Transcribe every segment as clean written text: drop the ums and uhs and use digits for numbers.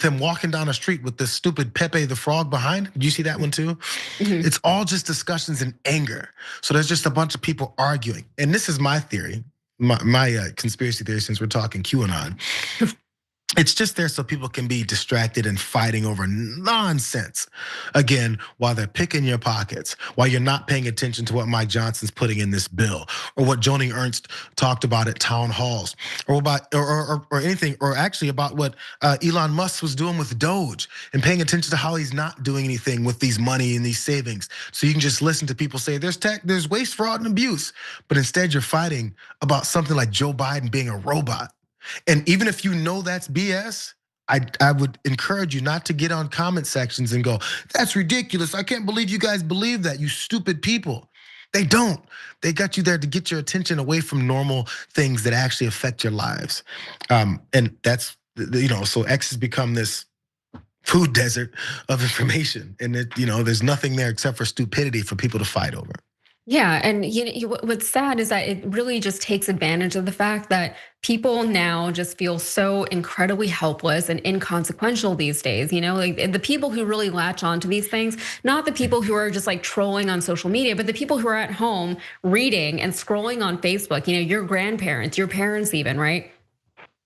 them walking down the street with this stupid Pepe the Frog behind. Do you see that one too? It's all just discussions in anger. So there's just a bunch of people arguing. And this is my theory, my conspiracy theory, since we're talking QAnon. It's just there so people can be distracted and fighting over nonsense. Again, while they're picking your pockets, while you're not paying attention to what Mike Johnson's putting in this bill, or what Joni Ernst talked about at town halls, or about or anything, or actually about what Elon Musk was doing with Doge, and paying attention to how he's not doing anything with these money and these savings. So you can just listen to people say there's waste, fraud, and abuse, but instead you're fighting about something like Joe Biden being a robot. And even if you know that's BS, I would encourage you not to get on comment sections and go, that's ridiculous. I can't believe you guys believe that, you stupid people. They don't. They got you there to get your attention away from normal things that actually affect your lives. And that's, so X has become this food desert of information. And there's nothing there except for stupidity for people to fight over. Yeah, and what's sad is that it really just takes advantage of the fact that people now just feel so incredibly helpless and inconsequential these days. Like the people who really latch onto these things, not the people who are just like trolling on social media, but the people who are at home reading and scrolling on Facebook. Your grandparents, your parents even, right?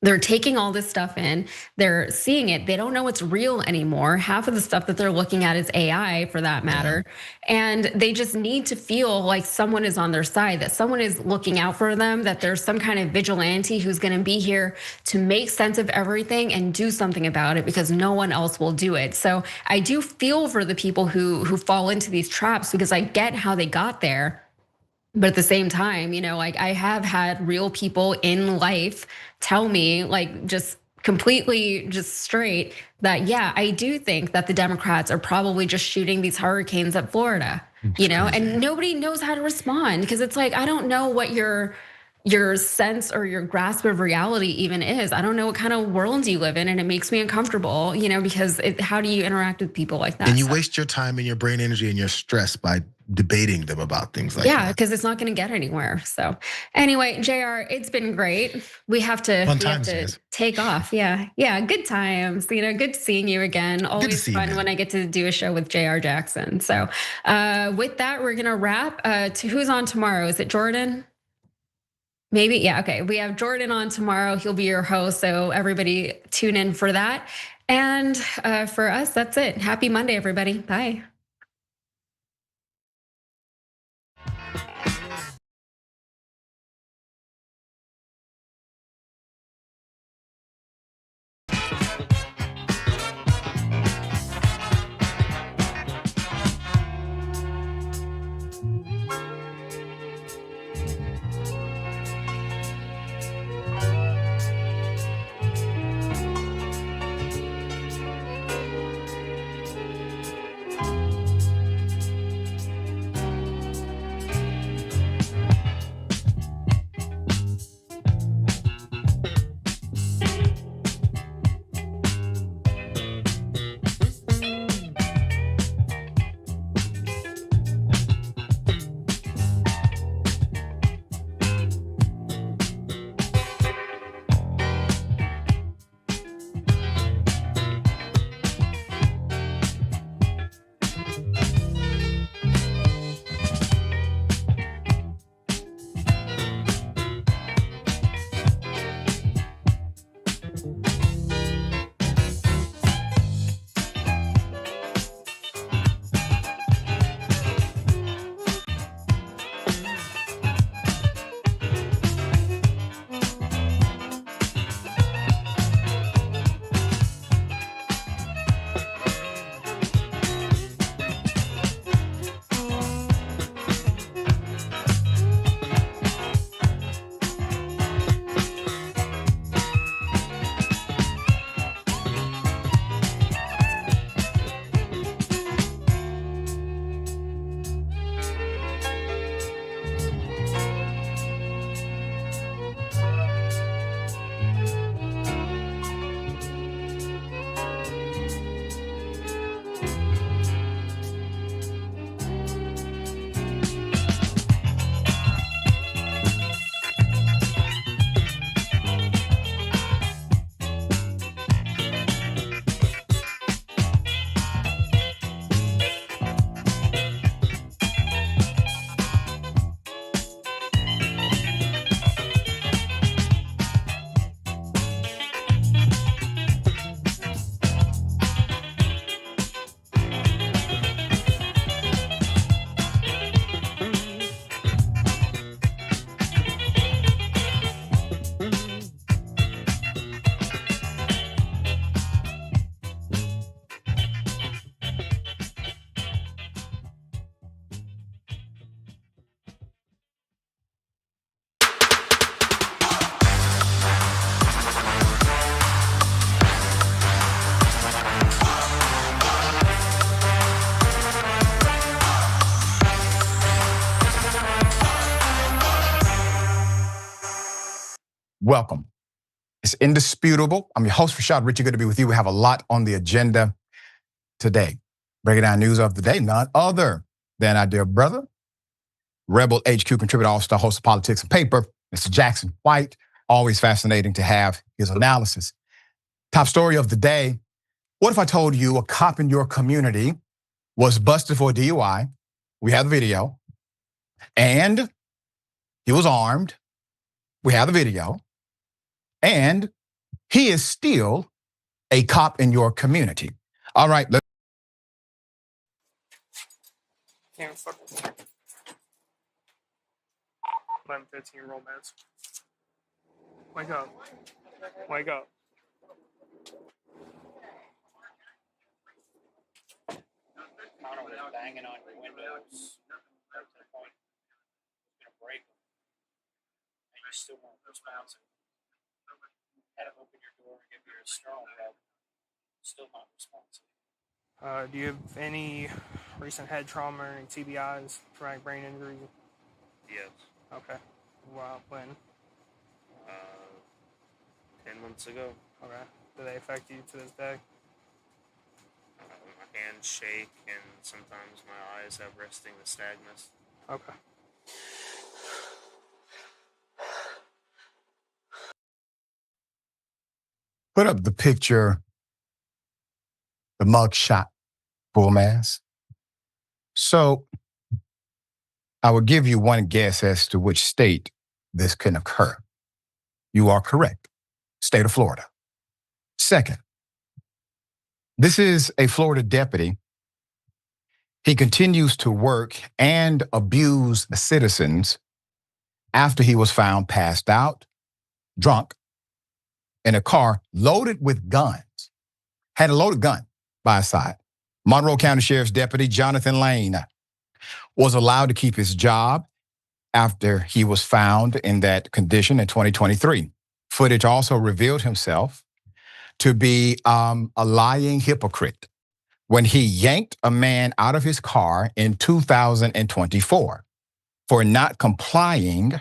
They're taking all this stuff in, they're seeing it, they don't know it's real anymore. Half of the stuff that they're looking at is AI for that matter. And they just need to feel like someone is on their side, that someone is looking out for them, that there's some kind of vigilante who's gonna be here to make sense of everything and do something about it because no one else will do it. So I do feel for the people who fall into these traps because I get how they got there. But at the same time, like I have had real people in life tell me, like just completely just straight that, yeah, I do think that the Democrats are probably just shooting these hurricanes at Florida, and nobody knows how to respond because it's like, I don't know what your sense or your grasp of reality even is. I don't know what kind of world you live in, and it makes me uncomfortable, because how do you interact with people like that? And you waste your time and your brain energy and your stress by debating them about things like that. Yeah, because it's not gonna get anywhere. So anyway, JR, it's been great. We have to take off. Yeah, good times. Good seeing you again. Always fun when I get to do a show with JR Jackson. So with that, we're gonna wrap. To who's on tomorrow? Is it Jordan? Maybe, yeah, okay. We have Jordan on tomorrow. He'll be your host, so everybody tune in for that. And for us, that's it. Happy Monday, everybody. Bye. welcome. It's indisputable. I'm your host, Rashad Richey. Good to be with you. We have a lot on the agenda today. Breaking down news of the day, none other than our dear brother, Rebel HQ contributor, all-star host of Politics and Paper, Mr. Jackson White. Always fascinating to have his analysis. Top story of the day. What if I told you a cop in your community was busted for a DUI? We have the video. And he was armed. We have the video. And he is still a cop in your community. All right. 11, 15-year-old mans. Wake up. Wake up. Connor was banging on your windows right to the point you're gonna break them, and you still weren't responsive. Had him open your door and give you a strong rub. Still not responsive. Do you have any recent head trauma or any TBIs, traumatic brain injury? Yes. Okay. Wow. When? 10 months ago. Okay. Do they affect you to this day? My hands shake, and sometimes my eyes have resting nystagmus. Okay. Put up the picture, the mugshot, full mask. So I will give you one guess as to which state this can occur. You are correct. State of Florida. Second, this is a Florida deputy. He continues to work and abuse citizens after he was found passed out, drunk, in a car loaded with guns. Had a loaded gun by his side. Monroe County Sheriff's Deputy Jonathan Lane was allowed to keep his job after he was found in that condition in 2023. Footage also revealed himself to be a lying hypocrite when he yanked a man out of his car in 2024 for not complying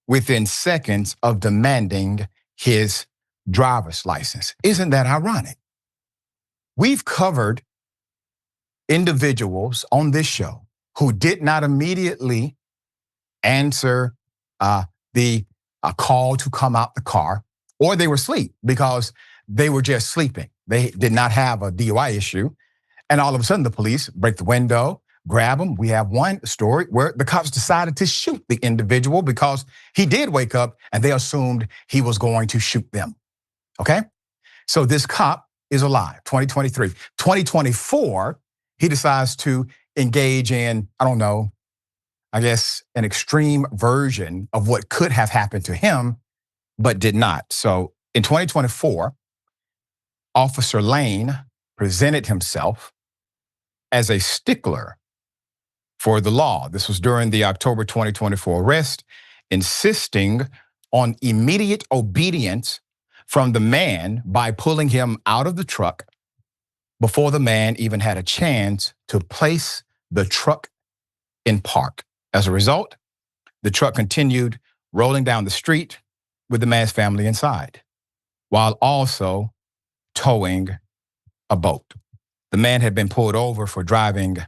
within seconds of demanding his driver's license. Isn't that ironic? We've covered individuals on this show who did not immediately answer the call to come out the car, or they were asleep because they were just sleeping. They did not have a DUI issue. And all of a sudden the police break the window, grab him. We have one story where the cops decided to shoot the individual because he did wake up and they assumed he was going to shoot them. Okay? So this cop is alive, 2023. 2024, he decides to engage in, I don't know, I guess an extreme version of what could have happened to him, but did not. So in 2024, Officer Lane presented himself as a stickler for the law. This was during the October 2024 arrest, insisting on immediate obedience from the man by pulling him out of the truck before the man even had a chance to place the truck in park. As a result, the truck continued rolling down the street with the man's family inside, while also towing a boat. The man had been pulled over for driving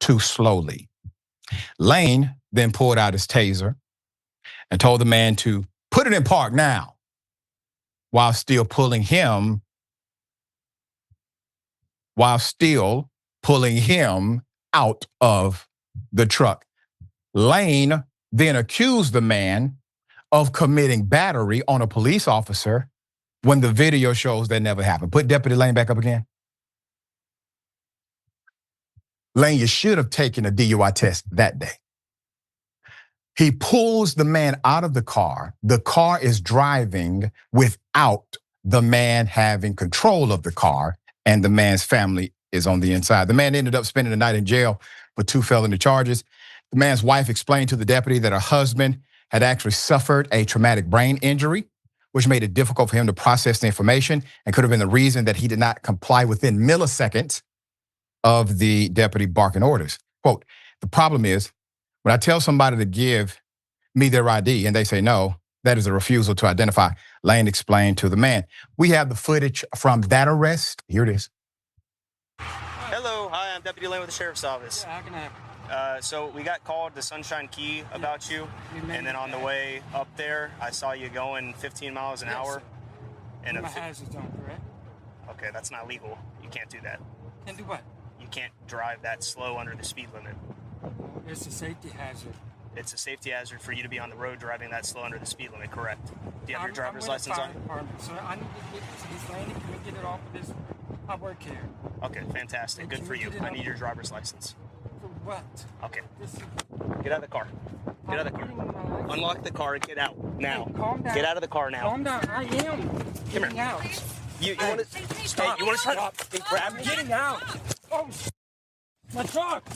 too slowly. Lane then pulled out his taser and told the man to put it in park now, while still pulling him out of the truck. Lane then accused the man of committing battery on a police officer when the video shows that never happened. Put Deputy Lane back up again. Lane, you should have taken a DUI test that day. He pulls the man out of the car. The car is driving without the man having control of the car, and the man's family is on the inside. The man ended up spending the night in jail for 2 felony charges. The man's wife explained to the deputy that her husband had actually suffered a traumatic brain injury, which made it difficult for him to process the information and could have been the reason that he did not comply within milliseconds of the deputy barking orders. Quote, the problem is, when I tell somebody to give me their ID and they say no, That is a refusal to identify. Lane explained to the man. We have the footage from that arrest. Here it is. Hello, hi, I'm Deputy Lane with the Sheriff's Office. Yeah, how can I help you? So we got called to Sunshine Key about you, and then on the way up there, I saw you going 15 miles an hour. And My hazards on, correct? okay, that's not legal. You can't do that. Can do what? You can't drive that slow under the speed limit. It's a safety hazard. It's a safety hazard for you to be on the road driving that slow under the speed limit, correct? Do you have your driver's license on? So I need to get to this lane. Can we get it off of this? I work here. Okay, fantastic. Good for you. I need your driver's license. For what? Okay, This is, get out of the car. Get out of the car. Unlock the car and get out now. Hey, calm down. Get out of the car now. Calm down. I am getting here. out. You want to stop? You want to stop? Grab I'm getting out. Oh, my truck.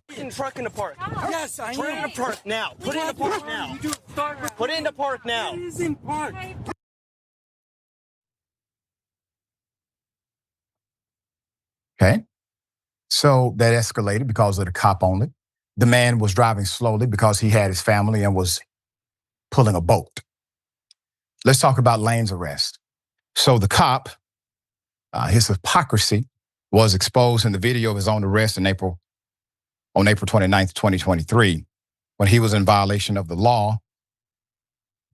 the truck in the park. Yes, I am. Put it in the park now. Put it in the park now. You do start with Put it in the park now. It is in park. Okay. So that escalated because of the cop only. The man was driving slowly because he had his family and was pulling a boat. Let's talk about Lane's arrest. So the cop, his hypocrisy was exposed in the video of his own arrest on April 29th, 2023, when he was in violation of the law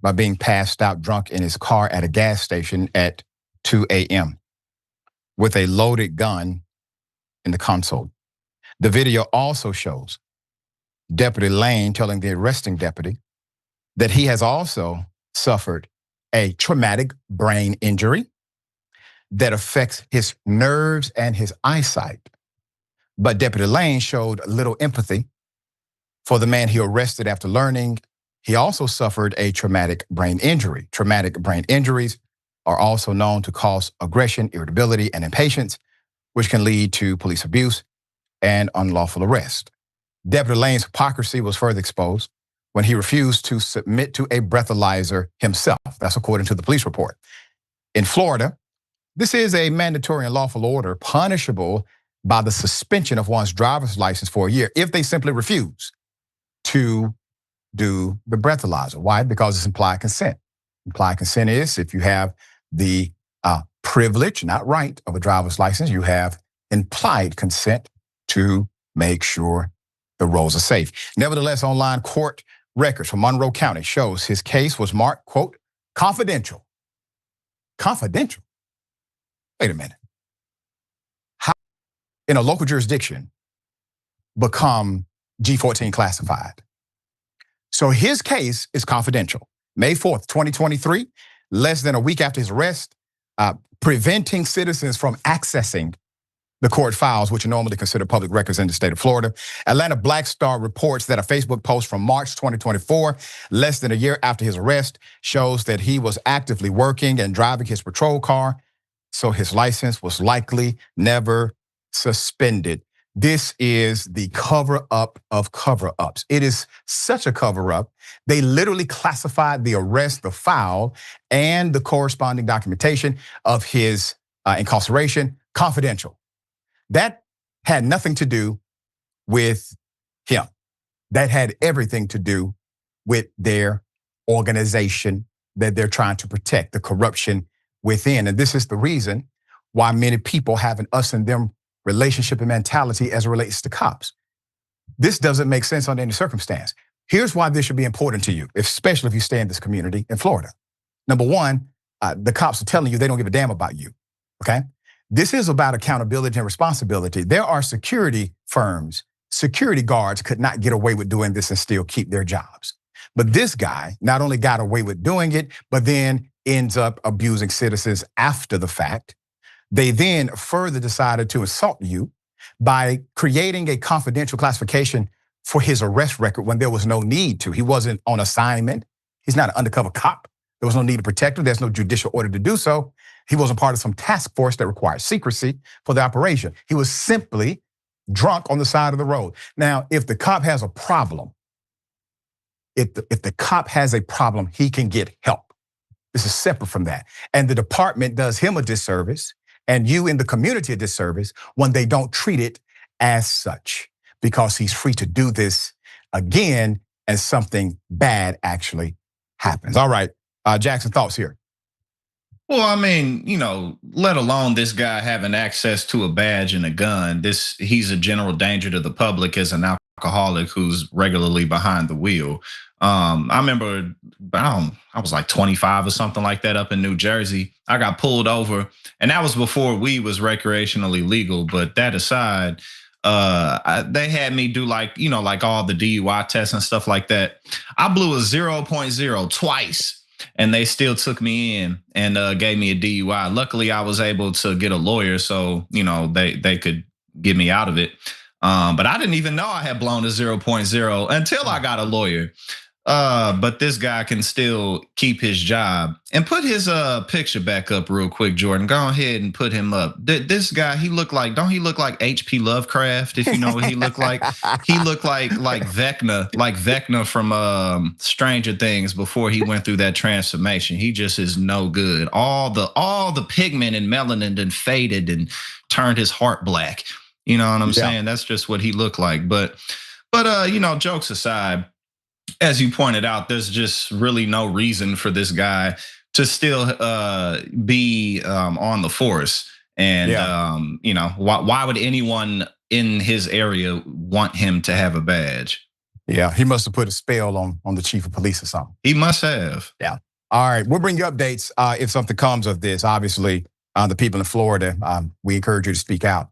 by being passed out drunk in his car at a gas station at 2 a.m. with a loaded gun in the console. The video also shows Deputy Lane telling the arresting deputy that he has also suffered a traumatic brain injury that affects his nerves and his eyesight. But Deputy Lane showed little empathy for the man he arrested after learning he also suffered a traumatic brain injury. Traumatic brain injuries are also known to cause aggression, irritability, and impatience, which can lead to police abuse and unlawful arrest. Deputy Lane's hypocrisy was further exposed when he refused to submit to a breathalyzer himself. That's according to the police report. In Florida, this is a mandatory and lawful order punishable by the suspension of one's driver's license for a year if they simply refuse to do the breathalyzer. Why? Because it's implied consent. Implied consent is if you have the privilege, not right, of a driver's license, you have implied consent to make sure the roads are safe. Nevertheless, online court records from Monroe County shows his case was marked, quote, confidential. Confidential? Wait a minute. How in a local jurisdiction become G14 classified? So his case is confidential. May 4th, 2023, less than a week after his arrest, preventing citizens from accessing the court files, which are normally considered public records in the state of Florida. Atlanta Black Star reports that a Facebook post from March 2024, less than a year after his arrest, shows that he was actively working and driving his patrol car, so his license was likely never suspended. This is the cover-up of cover-ups. It is such a cover-up. They literally classified the arrest, the file, and the corresponding documentation of his incarceration confidential. That had nothing to do with him. That had everything to do with their organization that they're trying to protect, the corruption within. And this is the reason why many people have an us and them relationship and mentality as it relates to cops. This doesn't make sense under any circumstance. Here's why this should be important to you, especially if you stay in this community in Florida. Number one, the cops are telling you they don't give a damn about you, okay? This is about accountability and responsibility. There are security firms, security guards could not get away with doing this and still keep their jobs. But this guy not only got away with doing it, but then ends up abusing citizens after the fact. They then further decided to assault you by creating a confidential classification for his arrest record when there was no need to. He wasn't on assignment. He's not an undercover cop. There was no need to protect him. There's no judicial order to do so. He wasn't part of some task force that required secrecy for the operation. He was simply drunk on the side of the road. Now, if the cop has a problem, if the cop has a problem, he can get help. This is separate from that. And the department does him a disservice and you in the community a disservice when they don't treat it as such, because he's free to do this again and something bad actually happens. All right, Jackson, thoughts here. Well, I mean, let alone this guy having access to a badge and a gun. He's a general danger to the public as an alcoholic who's regularly behind the wheel. I remember I was like 25 or something like that up in New Jersey. I got pulled over, and that was before weed was recreationally legal. But that aside, they had me do like all the DUI tests and stuff like that. I blew a 0.0 twice. And they still took me in and gave me a DUI. Luckily, I was able to get a lawyer, so they could get me out of it. But I didn't even know I had blown a 0.0 until I got a lawyer. But this guy can still keep his job. And put his picture back up real quick, Jordan. Go ahead and put him up. This guy, don't he look like H.P. Lovecraft, if you know what he looked like? He looked like Vecna from Stranger Things before he went through that transformation. He just is no good. All the pigment and melanin then faded and turned his heart black. You know what I'm saying? That's just what he looked like. But jokes aside, as you pointed out, there's just really no reason for this guy to still be on the force. And, why would anyone in his area want him to have a badge? Yeah, he must have put a spell on the chief of police or something. He must have. Yeah. All right, we'll bring you updates if something comes of this. Obviously, the people in Florida, we encourage you to speak out.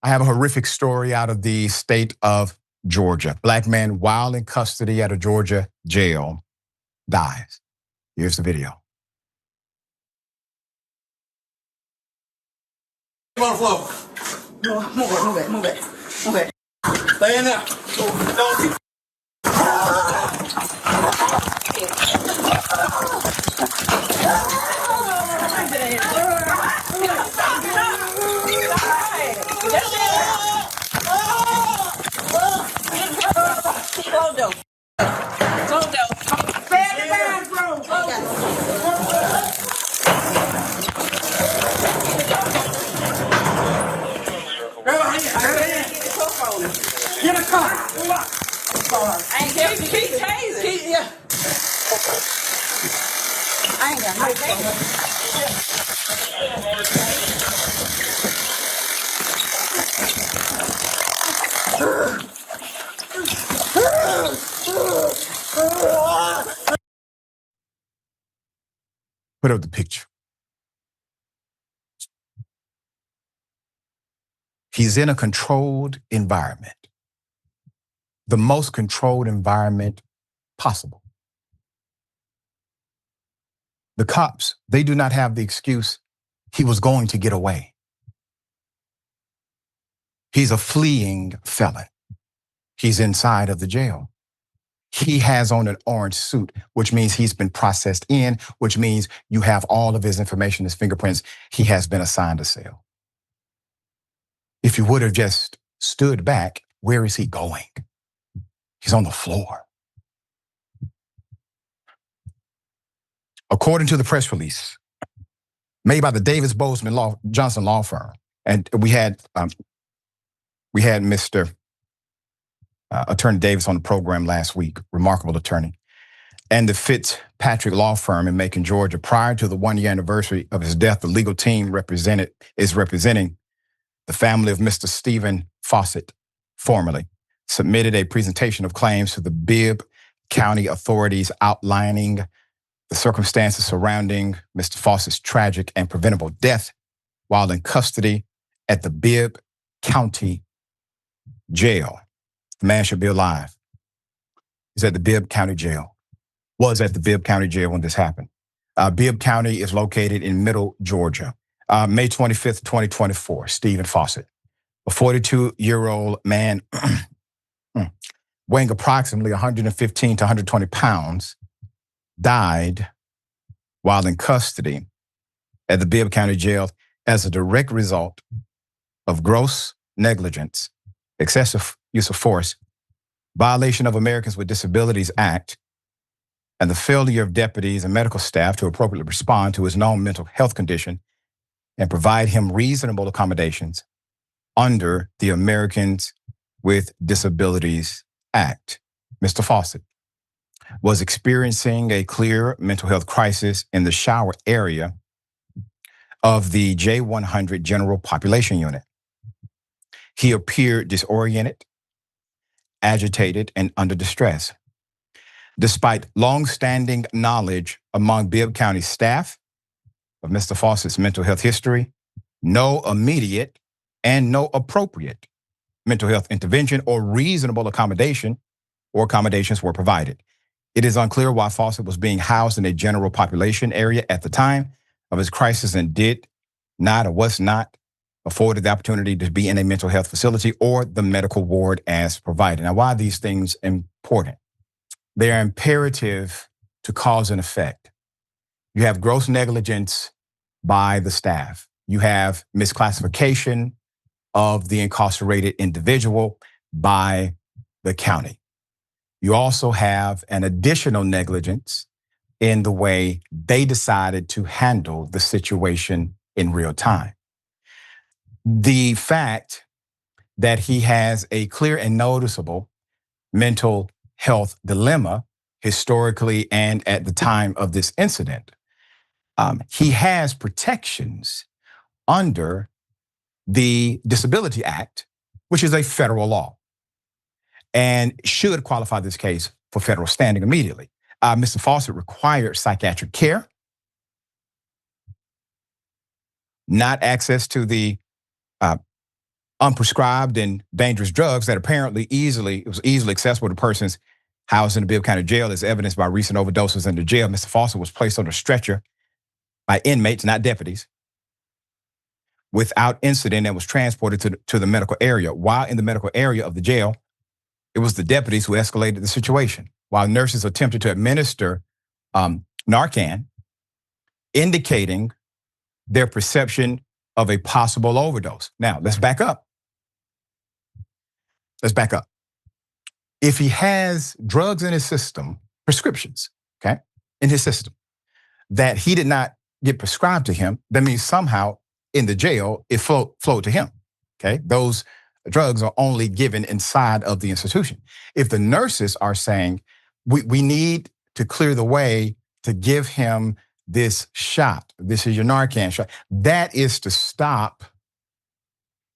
I have a horrific story out of the state of Georgia. Black man while in custody at a Georgia jail dies. Here's the video. Come on the floor. Move it. Stay in there. Don't. Get a car. I ain't got keep tasing. Yeah. I ain't got no Put up the picture. He's in a controlled environment. The most controlled environment possible. The cops, they do not have the excuse he was going to get away. He's a fleeing felon. He's inside of the jail. He has on an orange suit, which means he's been processed in, which means you have all of his information, his fingerprints. He has been assigned a cell. If you would have just stood back, where is he going? He's on the floor. According to the press release made by the Davis Bozeman Johnson law firm, and we had Mr. Attorney Davis on the program last week, remarkable attorney, and the Fitzpatrick law firm in Macon, Georgia. Prior to the 1-year anniversary of his death, the legal team is representing the family of Mr. Stephen Fawcett, formerly, submitted a presentation of claims to the Bibb County authorities outlining the circumstances surrounding Mr. Fawcett's tragic and preventable death while in custody at the Bibb County Jail. The man should be alive. He's at the Bibb County Jail. Was at the Bibb County Jail when this happened. Bibb County is located in Middle Georgia. May 25th, 2024, Stephen Fawcett, a 42-year-old man weighing approximately 115 to 120 pounds, died while in custody at the Bibb County Jail as a direct result of gross negligence, excessive use of force, violation of Americans with Disabilities Act, and the failure of deputies and medical staff to appropriately respond to his known mental health condition and provide him reasonable accommodations under the Americans with Disabilities Act. Mr. Fawcett was experiencing a clear mental health crisis in the shower area of the J100 General Population Unit. He appeared disoriented, agitated, and under distress. Despite long-standing knowledge among Bibb County staff of Mr. Fawcett's mental health history, no immediate and no appropriate mental health intervention or reasonable accommodations were provided. It is unclear why Fawcett was being housed in a general population area at the time of his crisis and did not or was not afforded the opportunity to be in a mental health facility or the medical ward as provided. Now, why are these things important? They are imperative to cause and effect. You have gross negligence by the staff. You have misclassification of the incarcerated individual by the county. You also have an additional negligence in the way they decided to handle the situation in real time. The fact that he has a clear and noticeable mental health dilemma historically and at the time of this incident, he has protections under the Disability Act, which is a federal law, and should qualify this case for federal standing immediately. Mr. Fawcett required psychiatric care, not access to the unprescribed and dangerous drugs that apparently was easily accessible to persons housed in the Bibb County Jail, as evidenced by recent overdoses in the jail. Mr. Fawcett was placed on a stretcher by inmates, not deputies, without incident and was transported to the medical area. While in the medical area of the jail, it was the deputies who escalated the situation. While nurses attempted to administer Narcan, indicating their perception of a possible overdose. Now, let's back up. If he has drugs in his system, prescriptions, okay, in his system, that he did not get prescribed to him, that means somehow in the jail, it flowed to him, okay? Those drugs are only given inside of the institution. If the nurses are saying, we need to clear the way to give him this shot, this is your Narcan shot, that is to stop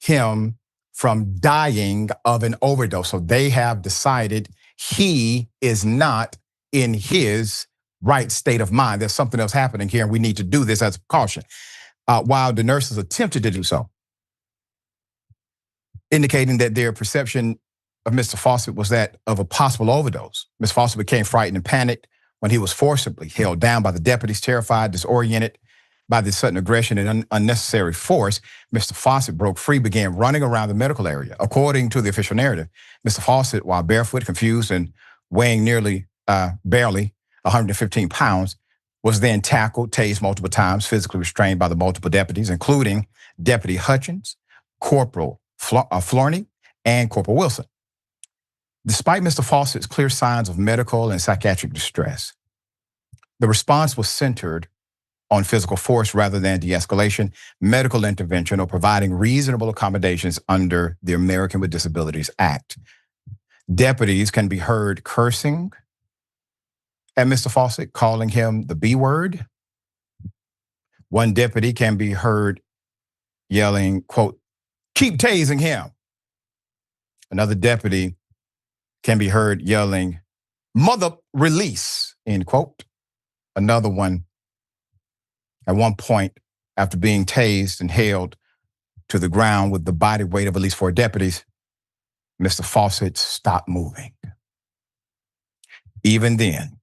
him from dying of an overdose. So they have decided he is not in his right state of mind. There's something else happening here, and we need to do this as a precaution. While the nurses attempted to do so, indicating that their perception of Mr. Fawcett was that of a possible overdose. Mr. Fawcett became frightened and panicked when he was forcibly held down by the deputies, terrified, disoriented by the sudden aggression and unnecessary force. Mr. Fawcett broke free, began running around the medical area. According to the official narrative, Mr. Fawcett, while barefoot, confused, and weighing barely 115 pounds, was then tackled, tased multiple times, physically restrained by the multiple deputies, including Deputy Hutchins, Corporal Florney, and Corporal Wilson. Despite Mr. Fawcett's clear signs of medical and psychiatric distress, the response was centered on physical force rather than de-escalation, medical intervention, or providing reasonable accommodations under the American with Disabilities Act. Deputies can be heard cursing at Mr. Fawcett, calling him the B word. One deputy can be heard yelling, quote, "Keep tasing him." Another deputy can be heard yelling, "Mother release," end quote. Another one, at one point, after being tased and held to the ground with the body weight of at least 4 deputies, Mr. Fawcett stopped moving. Even then,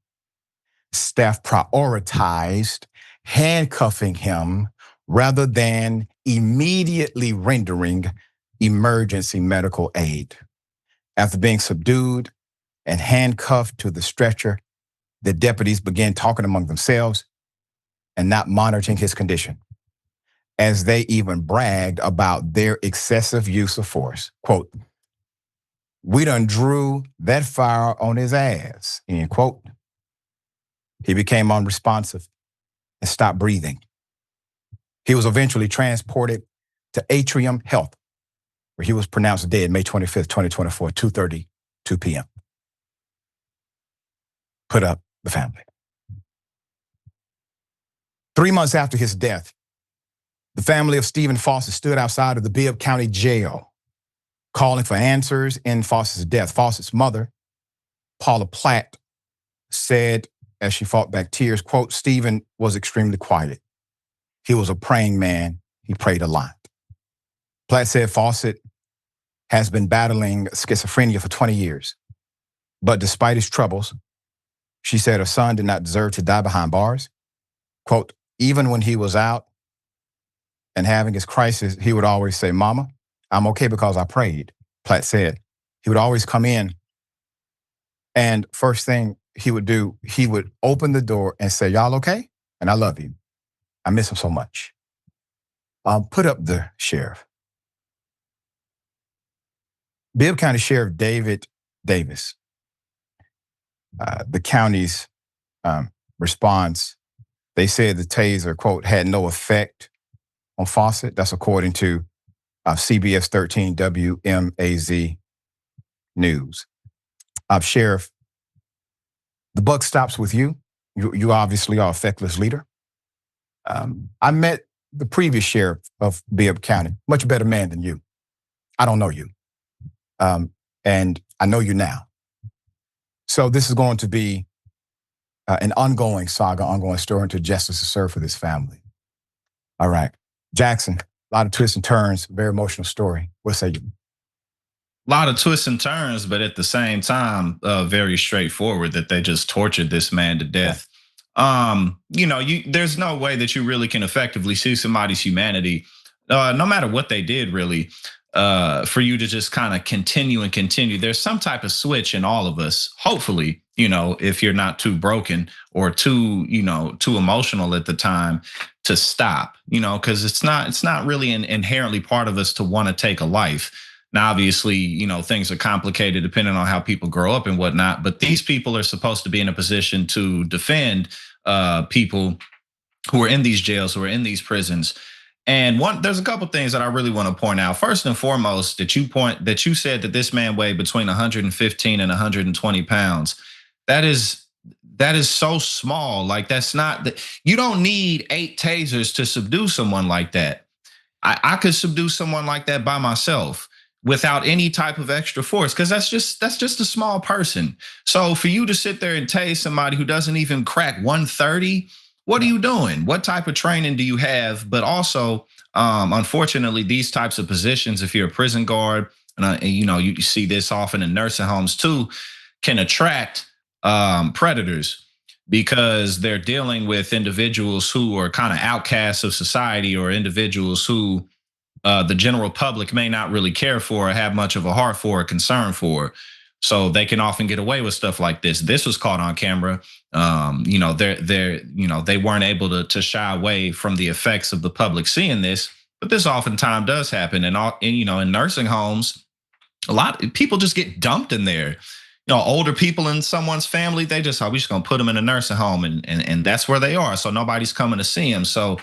staff prioritized handcuffing him rather than immediately rendering emergency medical aid. After being subdued and handcuffed to the stretcher, the deputies began talking among themselves and not monitoring his condition, as they even bragged about their excessive use of force. Quote, "We done drew that fire on his ass," end quote. He became unresponsive and stopped breathing. He was eventually transported to Atrium Health, where he was pronounced dead May 25th, 2024, 2:32 p.m. put up the family. 3 months after his death, the family of Stephen Fawcett stood outside of the Bibb County Jail, calling for answers in Fawcett's death. Fawcett's mother, Paula Platt, said as she fought back tears, quote, "Stephen was extremely quiet. He was a praying man. He prayed a lot." Platt said Fawcett has been battling schizophrenia for 20 years. But despite his troubles, she said her son did not deserve to die behind bars. Quote, "Even when he was out and having his crisis, he would always say, 'Mama, I'm okay because I prayed,'" Platt said. He would always come in, and first thing he would do, he would open the door and say, "Y'all okay? And I love you. I miss him so much." Put up the sheriff. Bibb County Sheriff David Davis, the county's response, they said the taser, quote, "had no effect on Fawcett." That's according to CBS 13 WMAZ News. Sheriff, the buck stops with you. You obviously are a feckless leader. I met the previous sheriff of Bibb County, much better man than you. I don't know you. And I know you now. So this is going to be an ongoing saga, ongoing story until justice is served for this family. All right. Jackson, a lot of twists and turns, very emotional story. What say you? A lot of twists and turns, but at the same time, very straightforward that they just tortured this man to death. There's no way that you really can effectively see somebody's humanity, no matter what they did, really, for you to just kind of continue and continue. There's some type of switch in all of us, hopefully, if you're not too broken or too emotional at the time to stop, because it's not really inherently part of us to want to take a life. Now, obviously, things are complicated depending on how people grow up and whatnot, but these people are supposed to be in a position to defend people who are in these jails, who are in these prisons. And there's a couple things that I really want to point out. First and foremost, that you said that this man weighed between 115 and 120 pounds. That is so small. Like, you don't need 8 tasers to subdue someone like that. I could subdue someone like that by myself without any type of extra force, because that's just a small person. So for you to sit there and tase somebody who doesn't even crack 130, what are you doing? What type of training do you have? But also, unfortunately, these types of positions, if you're a prison guard, and you see this often in nursing homes too, can attract predators, because they're dealing with individuals who are kind of outcasts of society, or individuals who the general public may not really care for, or have much of a heart for, or concern for. So they can often get away with stuff like this. This was caught on camera. They weren't able to shy away from the effects of the public seeing this. But this oftentimes does happen. And in nursing homes, a lot of people just get dumped in there. Older people in someone's family, we just gonna put them in a nursing home, and that's where they are. So nobody's coming to see them. So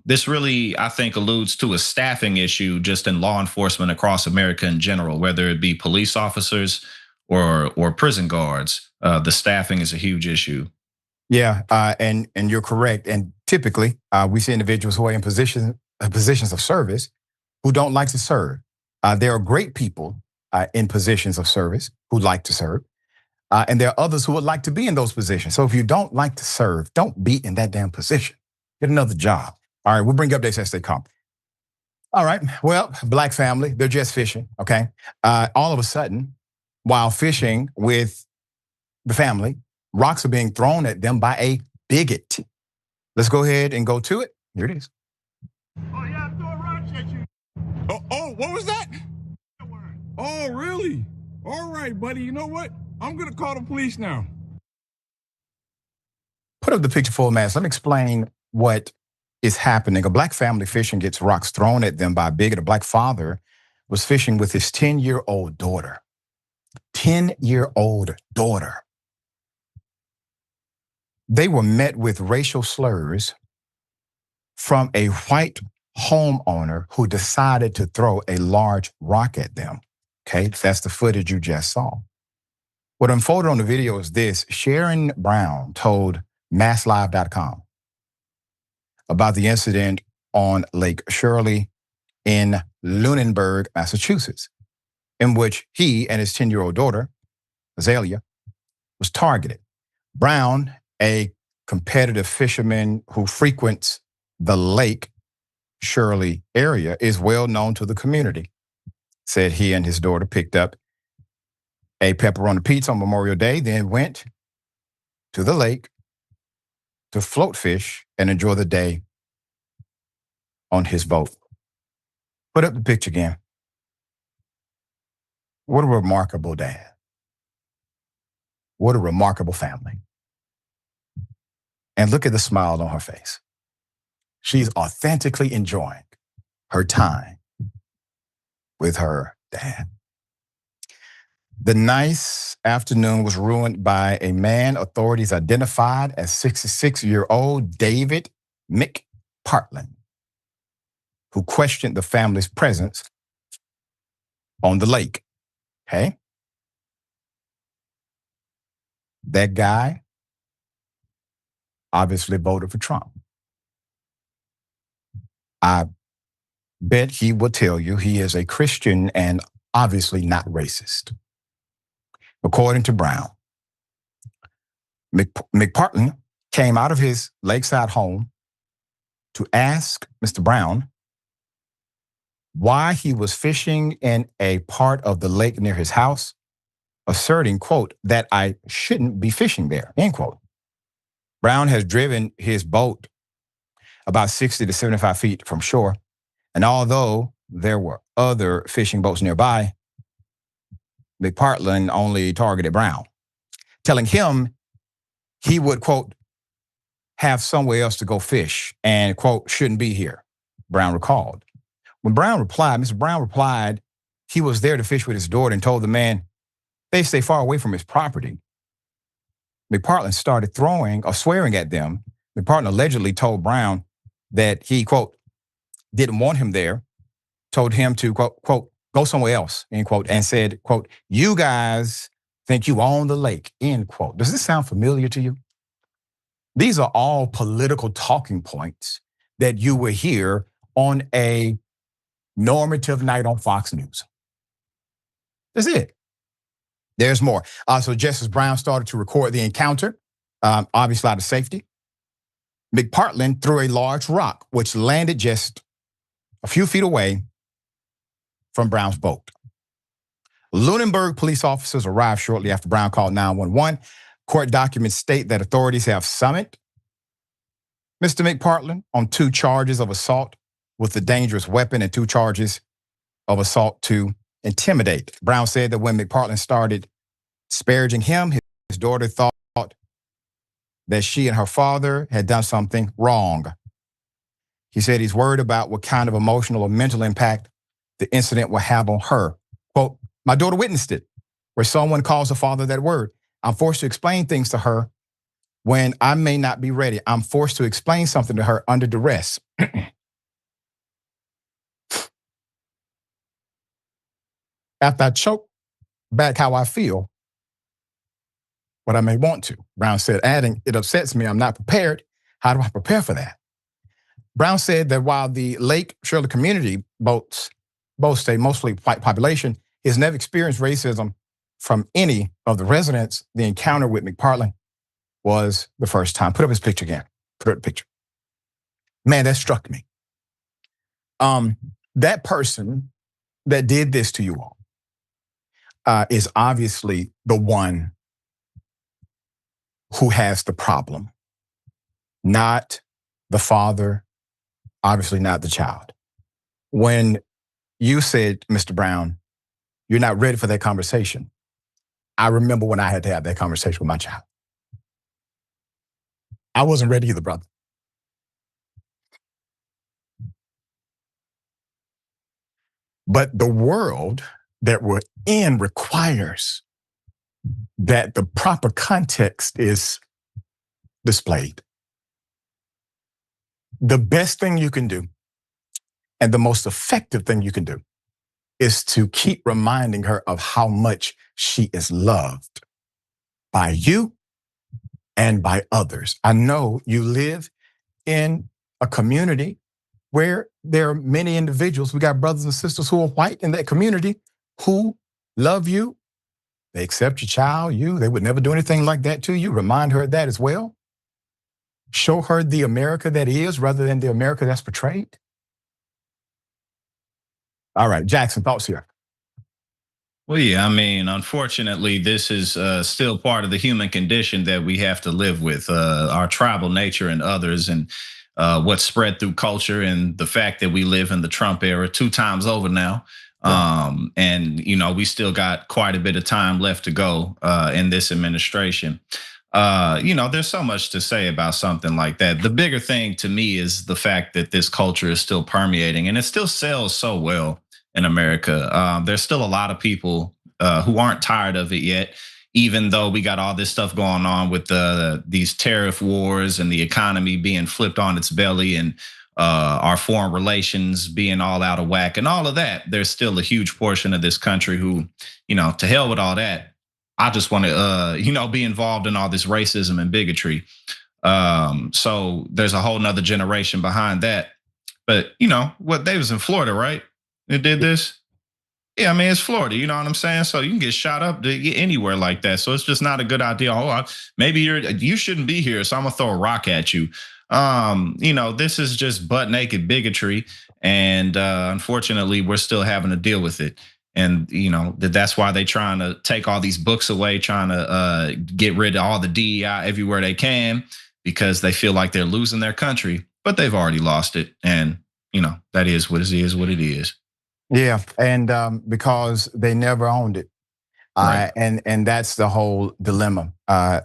this really, I think, alludes to a staffing issue just in law enforcement across America in general, whether it be police officers or prison guards. The staffing is a huge issue. Yeah, and you're correct. And typically, we see individuals who are in positions of service who don't like to serve. There are great people in positions of service who like to serve. And there are others who would like to be in those positions. So if you don't like to serve, don't be in that damn position. Get another job. All right, we'll bring you updates as they come. All right, well, black family, they're just fishing, okay? All of a sudden, while fishing with the family, rocks are being thrown at them by a bigot. Let's go ahead and go to it. Here it is. Oh, yeah, I'm throwing rocks at you. Oh, what was that? Oh, really? All right, buddy, you know what? I'm gonna call the police now. Put up the picture full mass. Let me explain what is happening. A black family fishing gets rocks thrown at them by a bigot. A black father was fishing with his 10-year-old daughter. 10-year-old daughter. They were met with racial slurs from a white homeowner who decided to throw a large rock at them. Okay, that's the footage you just saw. What unfolded on the video is this. Sharon Brown told MassLive.com about the incident on Lake Shirley in Lunenburg, Massachusetts, in which he and his 10-year-old daughter, Azalea, was targeted. Brown, a competitive fisherman who frequents the Lake Shirley area, is well known to the community, said he and his daughter picked up a pepperoni pizza on Memorial Day, then went to the lake to float fish and enjoy the day on his boat. Put up the picture again. What a remarkable dad. What a remarkable family. And look at the smile on her face. She's authentically enjoying her time with her dad. The nice afternoon was ruined by a man authorities identified as 66-year-old David McPartland, who questioned the family's presence on the lake. Okay? That guy obviously voted for Trump. I bet he will tell you he is a Christian and obviously not racist. According to Brown, McPartland came out of his lakeside home to ask Mr. Brown why he was fishing in a part of the lake near his house, asserting, quote, that I shouldn't be fishing there, end quote. Brown has driven his boat about 60 to 75 feet from shore, and although there were other fishing boats nearby, McPartland only targeted Brown, telling him he would, quote, have somewhere else to go fish and, quote, shouldn't be here, Brown recalled. When Mr. Brown replied he was there to fish with his daughter and told the man they stay far away from his property, McPartland started throwing or swearing at them. McPartland allegedly told Brown that he, quote, didn't want him there, told him to, quote, go somewhere else, end quote, and said, quote, you guys think you own the lake, end quote. Does this sound familiar to you? These are all political talking points that you will hear on a normative night on Fox News. That's it. There's more. So Justice Brown started to record the encounter, obviously out of safety. McPartland threw a large rock, which landed just a few feet away from Brown's boat. Lunenburg police officers arrived shortly after Brown called 911. Court documents state that authorities have summoned Mr. McPartland on 2 charges of assault with a dangerous weapon and 2 charges of assault to intimidate. Brown said that when McPartland started disparaging him, his daughter thought that she and her father had done something wrong. He said he's worried about what kind of emotional or mental impact the incident will have on her. Quote, my daughter witnessed it, where someone calls her father that word. I'm forced to explain things to her when I may not be ready. I'm forced to explain something to her under duress. After I choke back how I feel, what I may want to, Brown said, adding, it upsets me. I'm not prepared. How do I prepare for that? Brown said that while the Lake Shirley community boasts a mostly white population, he has never experienced racism from any of the residents. The encounter with McPartland was the first time. Put up his picture again. Put up the picture. Man, that struck me. That person that did this to you all is obviously the one who has the problem, not the father, obviously not the child. When you said, Mr. Brown, you're not ready for that conversation, I remember when I had to have that conversation with my child. I wasn't ready either, brother. But the world that we're in requires that the proper context is displayed. The best thing you can do and the most effective thing you can do is to keep reminding her of how much she is loved. by you and by others. I know you live in a community where there are many individuals. We got brothers and sisters who are white in that community who love you. They accept your child, they would never do anything like that to you. Remind her of that as well. Show her the America that is rather than the America that's portrayed. All right, Jackson, thoughts here. Well, yeah, I mean, unfortunately, this is still part of the human condition that we have to live with, our tribal nature and others, and what's spread through culture, and the fact that we live in the Trump era 2 times over now. And, we still got quite a bit of time left to go in this administration. There's so much to say about something like that. The bigger thing to me is the fact that this culture is still permeating, and it still sells so well in America. There's still a lot of people who aren't tired of it yet, even though we got all this stuff going on with these tariff wars and the economy being flipped on its belly, and our foreign relations being all out of whack and all of that. There's still a huge portion of this country who, to hell with all that. I just want to, be involved in all this racism and bigotry. So there's a whole nother generation behind that. But what, they was in Florida, right? It did this. Yeah, I mean, it's Florida, you know what I'm saying? So you can get shot up to get anywhere like that. So it's just not a good idea. Maybe you shouldn't be here, so I'm gonna throw a rock at you. This is just butt naked bigotry, and unfortunately, we're still having to deal with it. And that's why they're trying to take all these books away, trying to get rid of all the DEI everywhere they can, because they feel like they're losing their country, but they've already lost it. And that is what it is. Yeah, and because they never owned it, right. And that's the whole dilemma.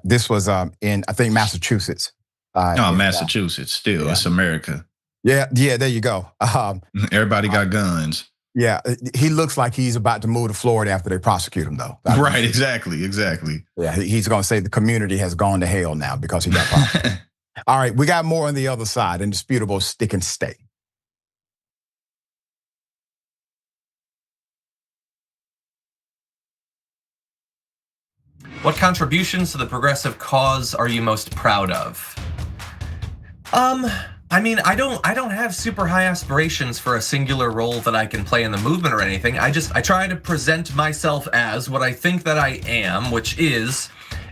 This was in, I think, Massachusetts. Massachusetts, still, yeah. It's America. Yeah, there you go. Everybody got guns. Yeah, he looks like he's about to move to Florida after they prosecute him, though. Right, exactly. Yeah, he's going to say the community has gone to hell now because he got prosecuted. All right, we got more on the other side. Indisputable stick and stay. What contributions to the progressive cause are you most proud of? I mean, I don't have super high aspirations for a singular role that I can play in the movement or anything. I try to present myself as what I think that I am, which is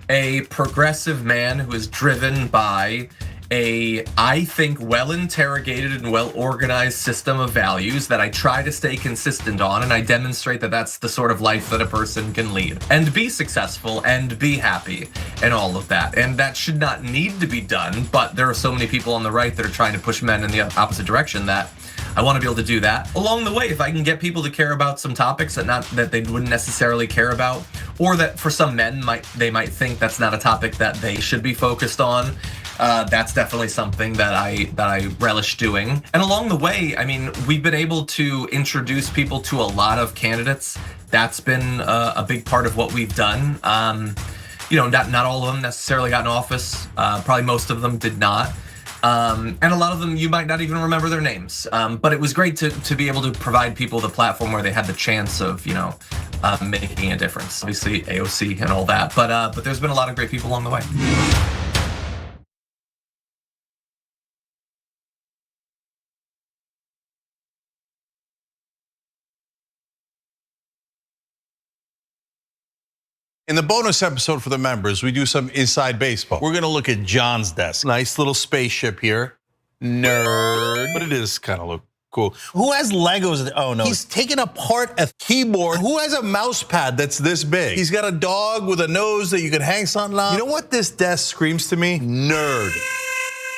a progressive man who is driven by I think, well-interrogated and well-organized system of values that I try to stay consistent on, and I demonstrate that that's the sort of life that a person can lead and be successful and be happy and all of that. And that should not need to be done, but there are so many people on the right that are trying to push men in the opposite direction that I want to be able to do that. Along the way, if I can get people to care about some topics that they wouldn't necessarily care about, or that for some men they might think that's not a topic that they should be focused on, that's definitely something that I relish doing. And along the way, I mean, we've been able to introduce people to a lot of candidates. That's been a big part of what we've done. Not all of them necessarily got in office. Probably most of them did not. And a lot of them you might not even remember their names. But it was great to be able to provide people the platform where they had the chance of making a difference. Obviously AOC and all that, but there's been a lot of great people along the way. In the bonus episode for the members, we do some inside baseball. We're gonna look at John's desk. Nice little spaceship here. Nerd. But it is kind of look cool. Who has Legos? Oh no. He's taken apart a keyboard. Who has a mouse pad that's this big? He's got a dog with a nose that you can hang something on. You know what this desk screams to me? Nerd.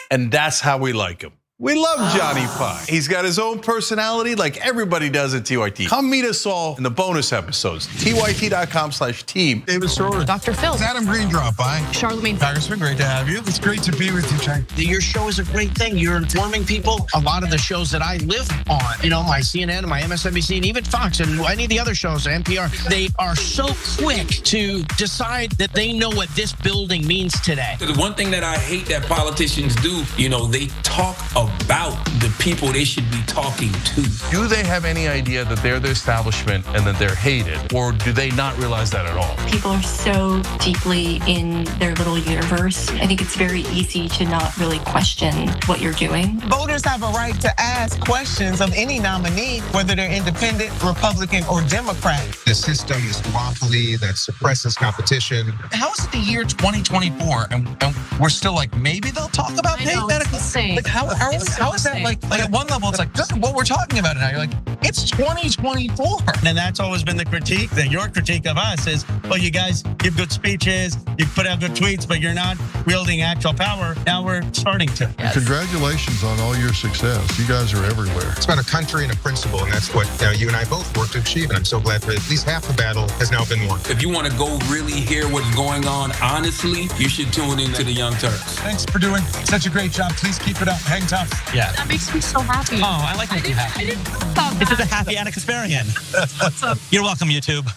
And that's how we like him. We love Johnny Pie. He's got his own personality like everybody does at TYT. Come meet us all in the bonus episodes. TYT.com/team. David Sorrell. Dr. Phil. Adam Green drop by. Charlemagne. Congressman, great to have you. It's great to be with you, Chang. Your show is a great thing. You're informing people. A lot of the shows that I live on, my CNN, my MSNBC, and even Fox, and any of the other shows, NPR, they are so quick to decide that they know what this building means today. The one thing that I hate that politicians do, they talk a about the people they should be talking to. Do they have any idea that they're the establishment and that they're hated? Or do they not realize that at all? People are so deeply in their little universe. I think it's very easy to not really question what you're doing. Voters have a right to ask questions of any nominee, whether they're independent, Republican, or Democrat. The system is monopoly that suppresses competition. How is it the year 2024 and we're still like, maybe they'll talk about paid medical? Like how is that like at one level it's like, this is what we're talking about now. You're like, it's 2024. And that's always been the critique, your critique of us is, well, you guys give good speeches, you put out good tweets, but you're not wielding actual power. Now we're starting to. Yes. Congratulations on all your success. You guys are everywhere. It's about a country and a principle, and that's what you and I both worked to achieve. And I'm so glad that at least half the battle has now been won. If you want to go really hear what's going on honestly, you should tune into the Young Turks. Thanks for doing such a great job. Please keep it up. Hang tough. Yeah. That makes me so happy. Oh, I like making you happy. This is a happy Anna Kasparian. What's up? You're welcome, YouTube.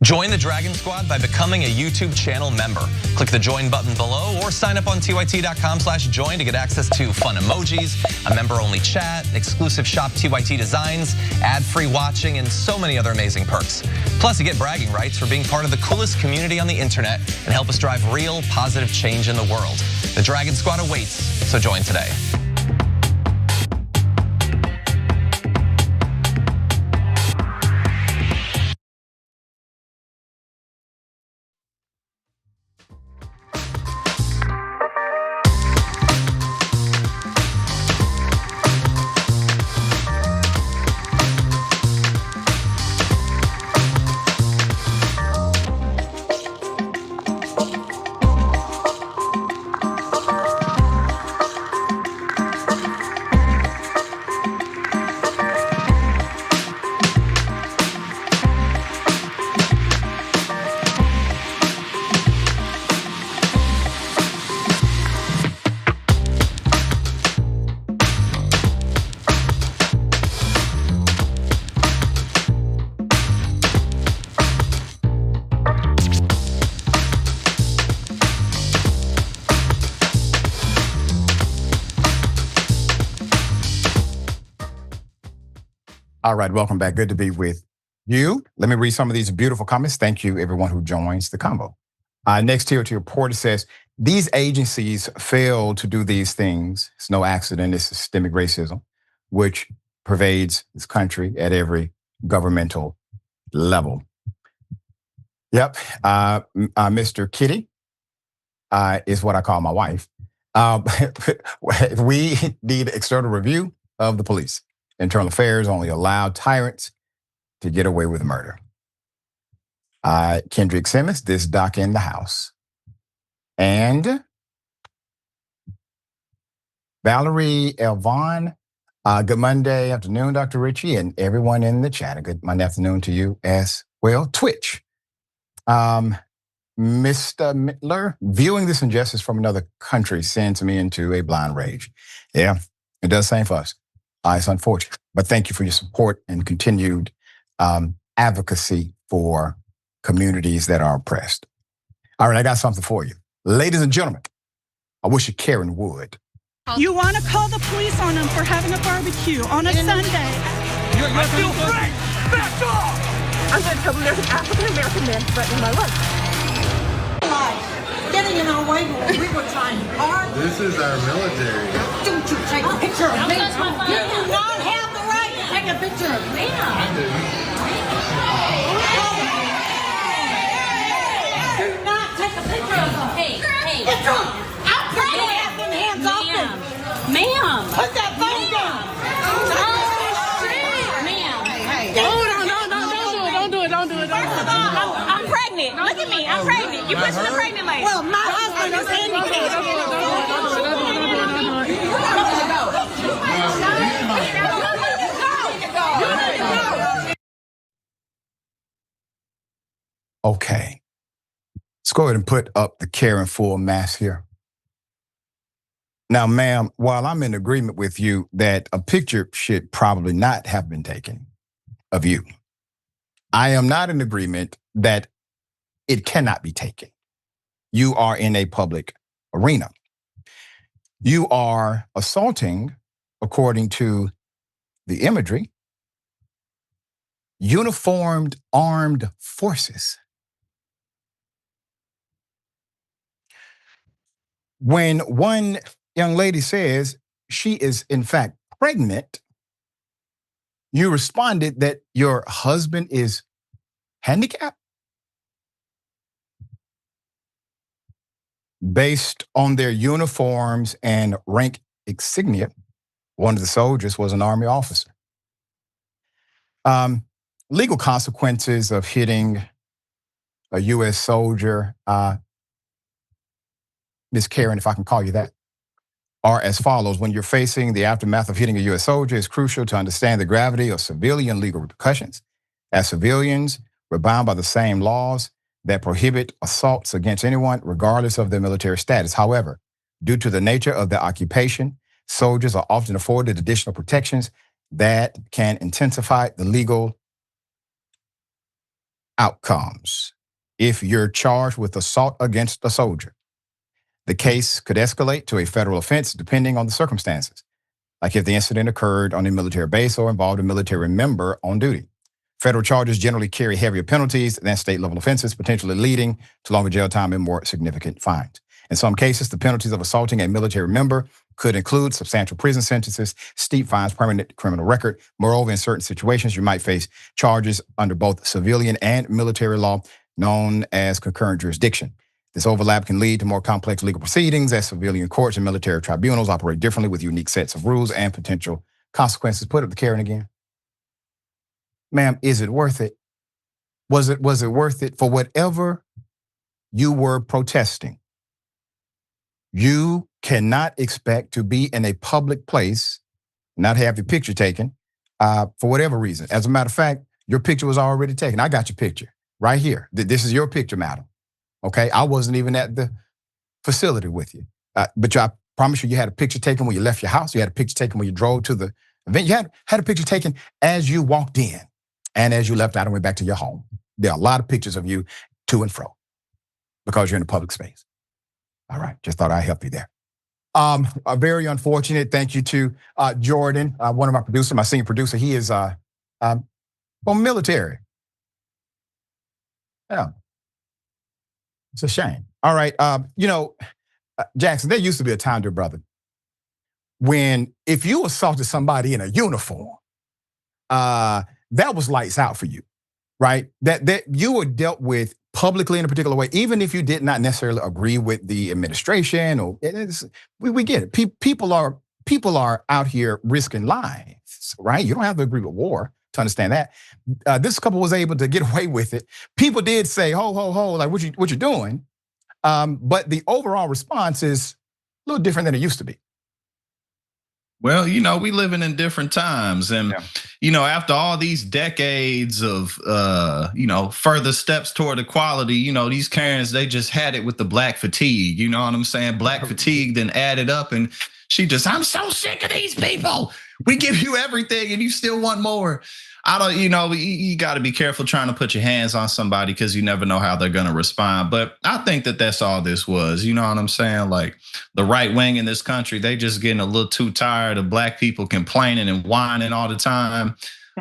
Join the Dragon Squad by becoming a YouTube channel member. Click the join button below or sign up on tyt.com/join to get access to fun emojis, a member-only chat, exclusive shop TYT designs, ad-free watching, and so many other amazing perks. Plus, you get bragging rights for being part of the coolest community on the internet and help us drive real positive change in the world. The Dragon Squad awaits, so join today. All right, welcome back. Good to be with you. Let me read some of these beautiful comments. Thank you, everyone who joins the combo. Next here to report, it says, these agencies fail to do these things. It's no accident. It's systemic racism, which pervades this country at every governmental level. Yep, Mr. Kitty is what I call my wife. We need external review of the police. Internal affairs only allow tyrants to get away with murder. Kendrick Simmons, this doc in the house. And Valerie Elvon, good Monday afternoon, Dr. Richie, and everyone in the chat. A good Monday afternoon to you as well. Twitch. Mr. Mittler, viewing this injustice from another country sends me into a blind rage. Yeah, it does the same for us. It's unfortunate, but thank you for your support and continued advocacy for communities that are oppressed. All right, I got something for you. Ladies and gentlemen, I wish you Karen would. You want to call the police on them for having a barbecue on a Sunday. I feel free! Back off! I'm going to tell them there's an African-American man threatening my life. Getting in our way when we were trying hard. This is our military. Don't you take a picture of me. You do not have the right to take a picture of me. I do. Do not take a picture of us. Hey. I'm pregnant. Have them hands off me. Ma'am. Put that phone down. Don't do it. I'm pregnant. Look at me. I'm pregnant. You're pushing the pregnant lady. Well, my husband is handicapped. Okay. Let's go ahead and put up the Karen full mask here. Now, ma'am, while I'm in agreement with you that a picture should probably not have been taken of you, I am not in agreement that it cannot be taken. You are in a public arena. You are assaulting, according to the imagery, uniformed armed forces. When one young lady says she is in fact pregnant, you responded that your husband is handicapped? Based on their uniforms and rank insignia, one of the soldiers was an Army officer. Legal consequences of hitting a U.S. soldier, Ms. Karen, if I can call you that, are as follows. When you're facing the aftermath of hitting a U.S. soldier, it's crucial to understand the gravity of civilian legal repercussions. As civilians, we're bound by the same laws that prohibit assaults against anyone, regardless of their military status. However, due to the nature of their occupation, soldiers are often afforded additional protections that can intensify the legal outcomes. If you're charged with assault against a soldier, the case could escalate to a federal offense depending on the circumstances, like if the incident occurred on a military base or involved a military member on duty. Federal charges generally carry heavier penalties than state-level offenses, potentially leading to longer jail time and more significant fines. In some cases, the penalties of assaulting a military member could include substantial prison sentences, steep fines, permanent criminal record. Moreover, in certain situations, you might face charges under both civilian and military law, known as concurrent jurisdiction. This overlap can lead to more complex legal proceedings, as civilian courts and military tribunals operate differently with unique sets of rules and potential consequences. Put up the Karen again. Ma'am, is it worth it? Was it worth it for whatever you were protesting? You cannot expect to be in a public place, not have your picture taken, for whatever reason. As a matter of fact, your picture was already taken. I got your picture right here. This is your picture, madam. Okay, I wasn't even at the facility with you. But I promise you had a picture taken when you left your house. You had a picture taken when you drove to the event. You had a picture taken as you walked in and as you left out and went back to your home. There are a lot of pictures of you to and fro because you're in a public space. All right, just thought I'd help you there. Very unfortunate. Thank you to Jordan, one of my producers, my senior producer. He is from military. Yeah. It's a shame. All right, Jackson, there used to be a time, dear brother, when if you assaulted somebody in a uniform, that was lights out for you, right? That you were dealt with publicly in a particular way, even if you did not necessarily agree with the administration. Or we get it. People are out here risking lives, right? You don't have to agree with war to understand that. This couple was able to get away with it. People did say, ho, ho, ho, like what you doing? But the overall response is a little different than it used to be. Well, we living in different times. And, after all these decades of, further steps toward equality, these Karens, they just had it with the black fatigue. You know what I'm saying? Black fatigue then added up and I'm so sick of these people. We give you everything and you still want more. You got to be careful trying to put your hands on somebody because you never know how they're going to respond. But I think that that's all this was. You know what I'm saying? Like the right wing in this country, they just getting a little too tired of black people complaining and whining all the time.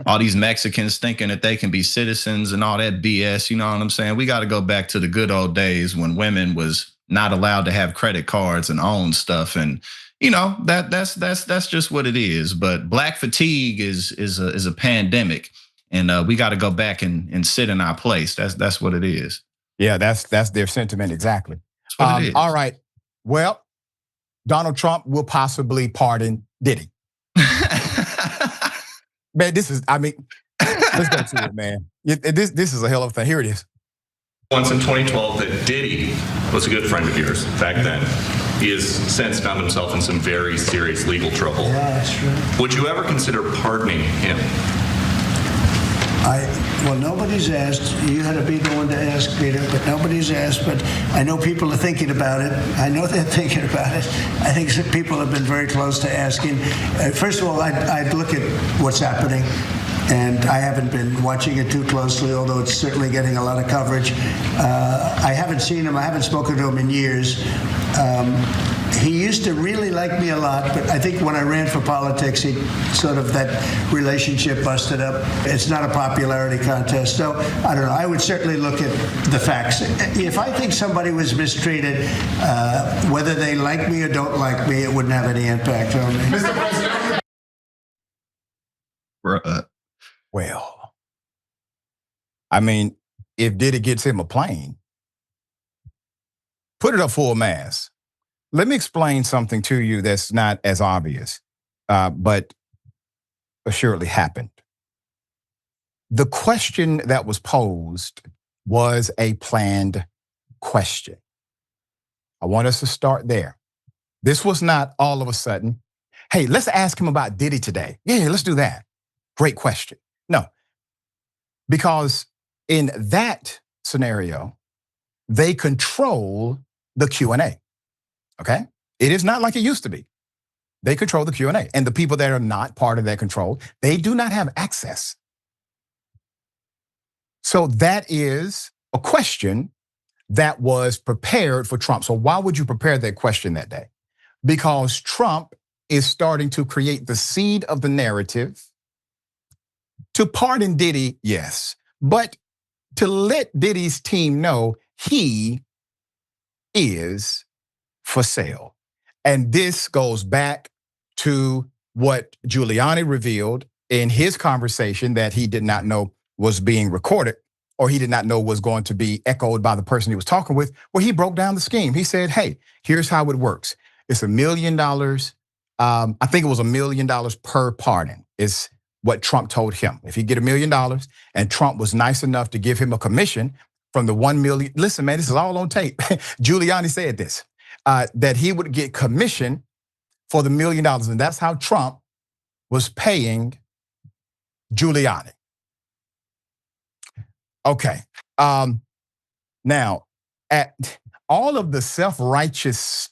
All these Mexicans thinking that they can be citizens and all that BS. You know what I'm saying? We got to go back to the good old days when women was not allowed to have credit cards and own stuff. And that's just what it is. But black fatigue is a pandemic, and we got to go back and sit in our place. That's what it is. Yeah, that's their sentiment exactly. That's what it is. All right. Well, Donald Trump will possibly pardon Diddy. Man, let's go to it, man. This is a hell of a thing. Here it is. Once in 2012 that Diddy was a good friend of yours back then. He has since found himself in some very serious legal trouble. Yeah, that's true. Would you ever consider pardoning him? Well, nobody's asked. You had to be the one to ask, Peter, but nobody's asked. But I know people are thinking about it. I know they're thinking about it. I think some people have been very close to asking. First of all, I'd look at what's happening. And I haven't been watching it too closely, although it's certainly getting a lot of coverage. I haven't seen him. I haven't spoken to him in years. He used to really like me a lot, but I think when I ran for politics, he sort of that relationship busted up. It's not a popularity contest, so I don't know. I would certainly look at the facts. If I think somebody was mistreated, whether they like me or don't like me, it wouldn't have any impact on me. Mr. President. Well, I mean, if Diddy gets him a plane, put it up full mast. Let me explain something to you that's not as obvious, but assuredly happened. The question that was posed was a planned question. I want us to start there. This was not all of a sudden, hey, let's ask him about Diddy today. Yeah, let's do that. Great question. No, because in that scenario, they control the Q&A. Okay? It is not like it used to be. They control the Q&A. And the people that are not part of that control, they do not have access. So that is a question that was prepared for Trump. So why would you prepare that question that day? Because Trump is starting to create the seed of the narrative to pardon Diddy, yes, but to let Diddy's team know he is for sale. And this goes back to what Giuliani revealed in his conversation that he did not know was being recorded, or he did not know was going to be echoed by the person he was talking with, where he broke down the scheme. He said, hey, here's how it works. It's $1 million. I think it was $1 million per pardon is what Trump told him. If he get $1 million, and Trump was nice enough to give him a commission from the 1 million. Listen, man, this is all on tape. Giuliani said this, that he would get commission for the $1 million. And that's how Trump was paying Giuliani. Okay. Now, at all of the self-righteous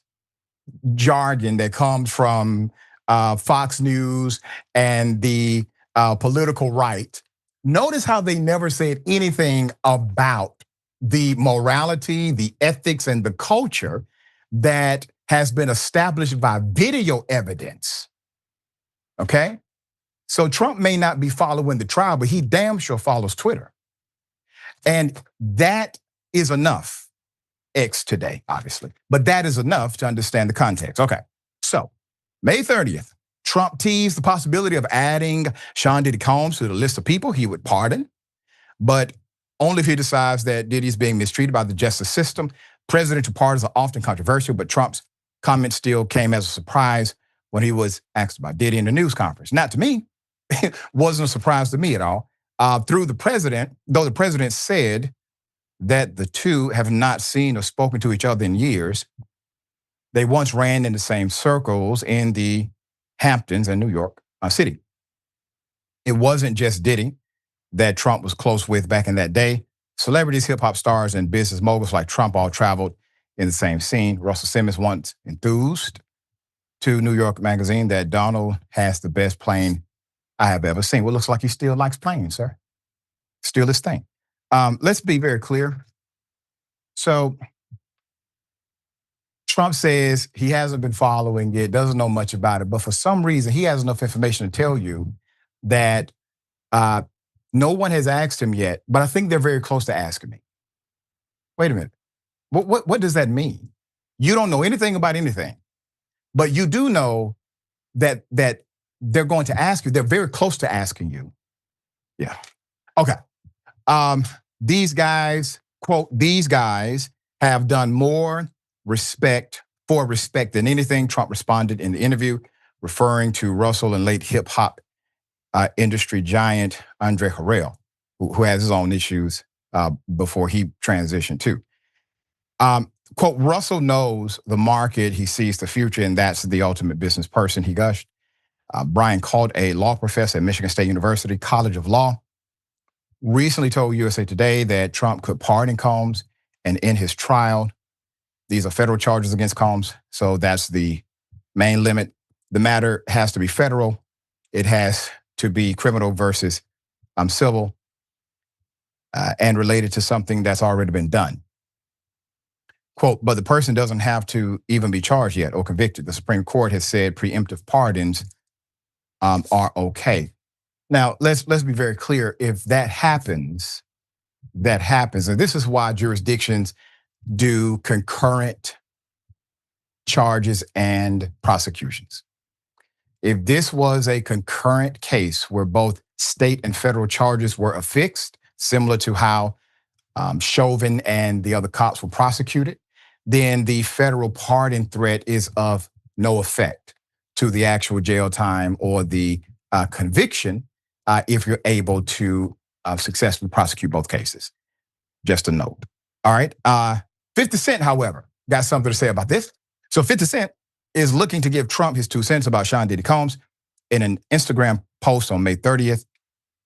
jargon that comes from Fox News and the political right, notice how they never said anything about the morality, the ethics, and the culture that has been established by video evidence. Okay? So Trump may not be following the trial, but he damn sure follows Twitter. And that is enough. X today, obviously. But that is enough to understand the context. Okay, so May 30th, Trump teased the possibility of adding Sean Diddy Combs to the list of people he would pardon, but only if he decides that Diddy is being mistreated by the justice system. Presidential pardons are often controversial, but Trump's comment still came as a surprise when he was asked about Diddy in the news conference. Not to me, it wasn't a surprise to me at all. Through the president, though the president said that the two have not seen or spoken to each other in years, they once ran in the same circles in the Hamptons and New York City. It wasn't just Diddy that Trump was close with back in that day. Celebrities, hip hop stars, and business moguls like Trump all traveled in the same scene. Russell Simmons once enthused to New York Magazine that Donald has the best plane I have ever seen. Well, looks like he still likes planes, sir. Still his thing. Let's be very clear. So Trump says he hasn't been following it, doesn't know much about it, but for some reason he has enough information to tell you that no one has asked him yet, but I think they're very close to asking me. Wait a minute. What does that mean? You don't know anything about anything, but you do know that they're going to ask you. They're very close to asking you. Yeah. Okay. These guys, quote, these guys have done more for respect than anything. Trump responded in the interview, referring to Russell and late hip hop industry giant Andre Harrell, who has his own issues before he transitioned too. Quote, Russell knows the market, he sees the future, and that's the ultimate business person, he gushed. Brian Cult, a law professor at Michigan State University College of Law, recently told USA Today that Trump could pardon Combs and end his trial. These are federal charges against Combs, so that's the main limit. The matter has to be federal. It has to be criminal versus civil and related to something that's already been done. quote, but the person doesn't have to even be charged yet or convicted. The Supreme Court has said preemptive pardons are okay. Now, let's be very clear. If that happens, and this is why jurisdictions do concurrent charges and prosecutions. If this was a concurrent case where both state and federal charges were affixed, similar to how Chauvin and the other cops were prosecuted, then the federal pardon threat is of no effect to the actual jail time or the conviction if you're able to successfully prosecute both cases. Just a note. All right. 50 Cent, however, got something to say about this. So 50 Cent is looking to give Trump his 2 cents about Sean Diddy Combs. In an Instagram post on May 30th,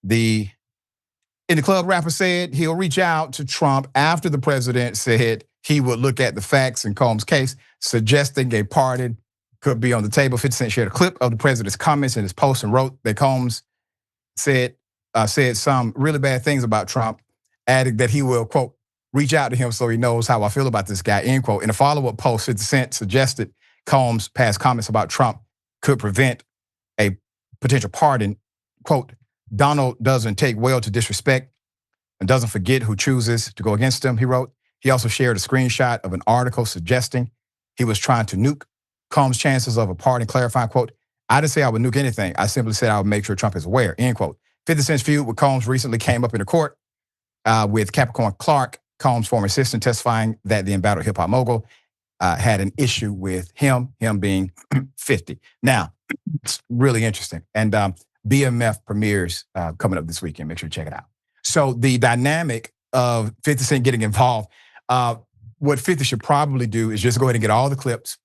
the In the Club rapper said he'll reach out to Trump after the president said he would look at the facts in Combs' case, suggesting a pardon could be on the table. 50 Cent shared a clip of the president's comments in his post and wrote that Combs said some really bad things about Trump, adding that he will, quote, reach out to him so he knows how I feel about this guy, end quote. In a follow-up post, 50 Cent suggested Combs' past comments about Trump could prevent a potential pardon. Quote, Donald doesn't take well to disrespect and doesn't forget who chooses to go against him, he wrote. He also shared a screenshot of an article suggesting he was trying to nuke Combs' chances of a pardon, clarifying, quote, I didn't say I would nuke anything. I simply said I would make sure Trump is aware, end quote. 50 Cent's feud with Combs recently came up in the court with Capricorn Clark, Combs' former assistant, testifying that the embattled hip-hop mogul had an issue with him being 50. Now, it's really interesting. And BMF premieres coming up this weekend. Make sure you check it out. So the dynamic of 50 Cent getting involved, what 50 should probably do is just go ahead and get all the clips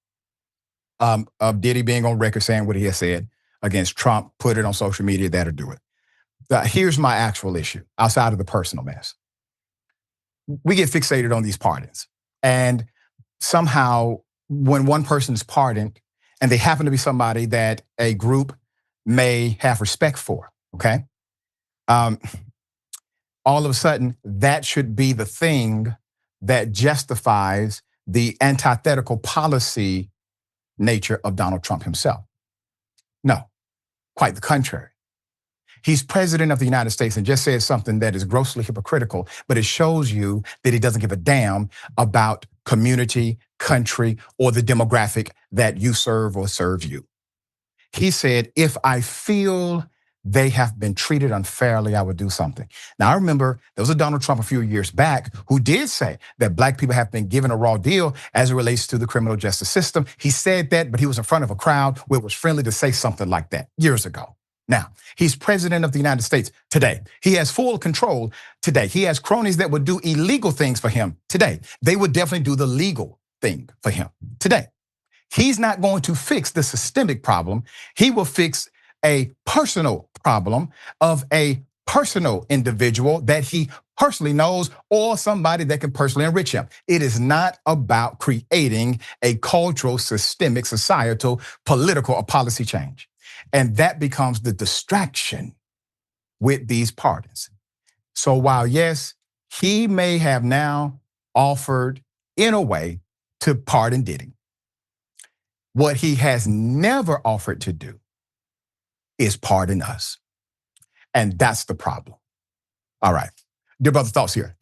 of Diddy being on record saying what he has said against Trump, put it on social media, that'll do it. Here's my actual issue, outside of the personal mess. We get fixated on these pardons. And somehow, when one person is pardoned, and they happen to be somebody that a group may have respect for, okay? All of a sudden, that should be the thing that justifies the antithetical policy nature of Donald Trump himself. No, quite the contrary. He's president of the United States and just said something that is grossly hypocritical, but it shows you that he doesn't give a damn about community, country, or the demographic that you serve or serve you. He said, if I feel they have been treated unfairly, I would do something. Now, I remember there was a Donald Trump a few years back who did say that black people have been given a raw deal as it relates to the criminal justice system. He said that, but he was in front of a crowd where it was friendly to say something like that years ago. Now, he's president of the United States today. He has full control today. He has cronies that would do illegal things for him today. They would definitely do the legal thing for him today. He's not going to fix the systemic problem. He will fix a personal problem of a personal individual that he personally knows or somebody that can personally enrich him. It is not about creating a cultural, systemic, societal, political, or policy change. And that becomes the distraction with these pardons. So while, yes, he may have now offered, in a way, to pardon Diddy, what he has never offered to do is pardon us. And that's the problem. All right. Dear brother, thoughts here?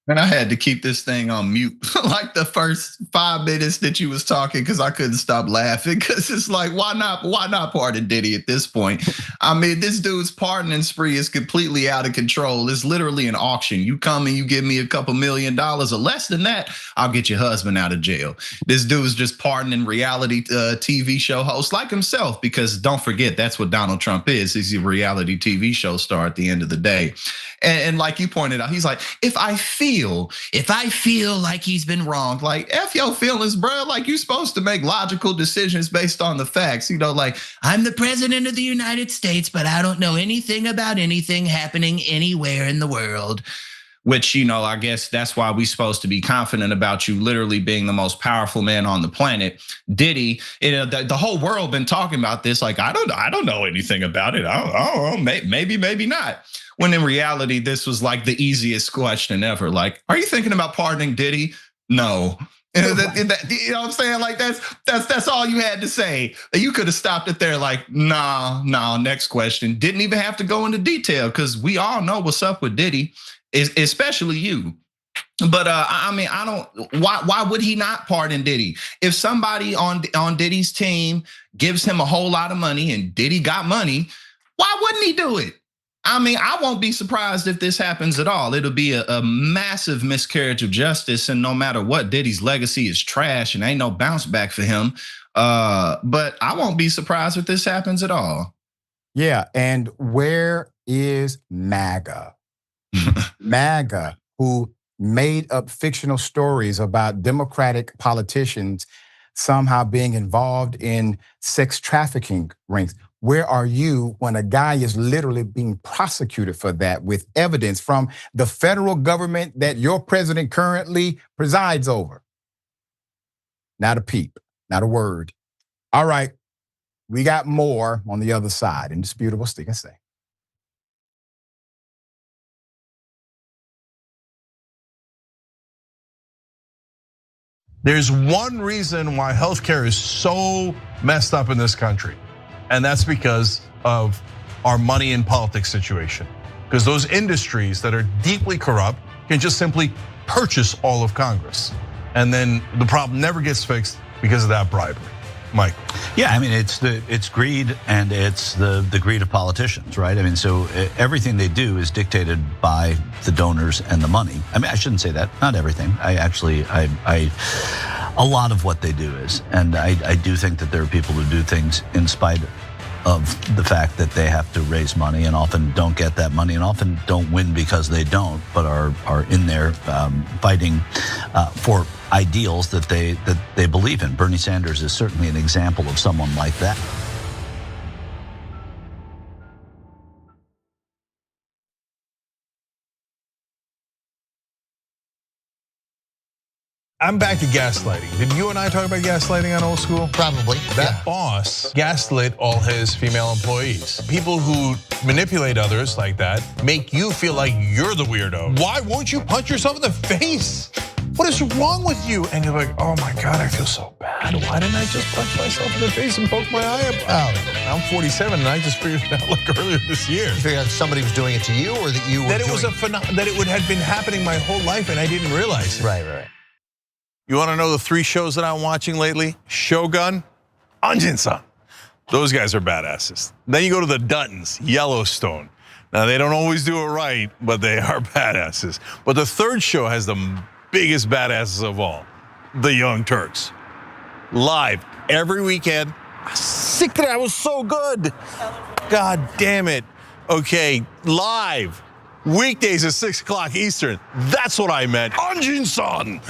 And I had to keep this thing on mute like the first 5 minutes that you was talking because I couldn't stop laughing because it's like, why not pardon Diddy at this point? I mean, this dude's pardoning spree is completely out of control. It's literally an auction. You come and you give me a couple $1 million or less than that, I'll get your husband out of jail. This dude's just pardoning reality TV show hosts like himself because don't forget, that's what Donald Trump is. He's a reality TV show star at the end of the day. And like you pointed out, he's like, if I feel like he's been wronged, like F your feelings, bro. Like you're supposed to make logical decisions based on the facts. You know, like I'm the president of the United States, but I don't know anything about anything happening anywhere in the world. Which, you know, I guess that's why we're supposed to be confident about you literally being the most powerful man on the planet. Diddy, the whole world been talking about this. Like, I don't know anything about it. I don't know, maybe not. When in reality, this was like the easiest question ever. Like, are you thinking about pardoning Diddy? No. You know what I'm saying? Like that's all you had to say. You could have stopped it there. Like, nah. Next question. Didn't even have to go into detail because we all know what's up with Diddy, especially you. But I mean, I don't. Why would he not pardon Diddy? If somebody on Diddy's team gives him a whole lot of money and Diddy got money, why wouldn't he do it? I mean, I won't be surprised if this happens at all. It'll be a massive miscarriage of justice, and no matter what, Diddy's legacy is trash and ain't no bounce back for him. But I won't be surprised if this happens at all. Yeah, and where is MAGA? MAGA, who made up fictional stories about Democratic politicians somehow being involved in sex trafficking rings. Where are you when a guy is literally being prosecuted for that with evidence from the federal government that your president currently presides over? Not a peep, not a word. All right, we got more on the other side. Indisputable Stick and Say. There's one reason why healthcare is so messed up in this country, and that's because of our money in politics situation. Because those industries that are deeply corrupt can just simply purchase all of Congress. And then the problem never gets fixed because of that bribery. Mike. Yeah, I mean, it's greed, and it's the greed of politicians, right? I mean, so everything they do is dictated by the donors and the money. I mean, I shouldn't say that, not everything. A lot of what they do is, and I do think that there are people who do things in spite of the fact that they have to raise money and often don't get that money and often don't win because they don't, but are in there fighting for ideals that they believe in. Bernie Sanders is certainly an example of someone like that. I'm back to gaslighting. Did you and I talk about gaslighting on Old School? Probably. That boss gaslit all his female employees. People who manipulate others like that make you feel like you're the weirdo. Why won't you punch yourself in the face? What is wrong with you? And you're like, oh my God, I feel so bad. Why didn't I just punch myself in the face and poke my eye out? I'm 47 and I just figured it out like earlier this year. You figured out somebody was doing it to you, or that you were that it was that it would have been happening my whole life and I didn't realize it. Right. You want to know the 3 shows that I'm watching lately? Shogun, Anjin-san. Those guys are badasses. Then you go to the Duttons, Yellowstone. Now, they don't always do it right, but they are badasses. But the 3rd show has the biggest badasses of all, the Young Turks. Live every weekend. Sick that I was so good. God damn it. Okay, live. Weekdays at 6 o'clock Eastern. That's what I meant. Anjin-san.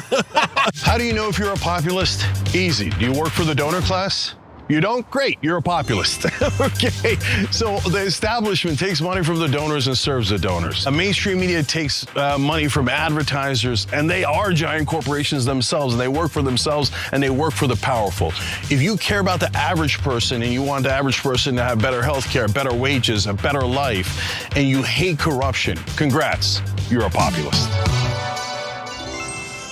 How do you know if you're a populist? Easy. Do you work for the donor class? You don't? Great, you're a populist. Okay, so the establishment takes money from the donors and serves the donors. Mainstream media takes money from advertisers, and they are giant corporations themselves, and they work for themselves, and they work for the powerful. If you care about the average person, and you want the average person to have better health care, better wages, a better life, and you hate corruption, congrats, you're a populist.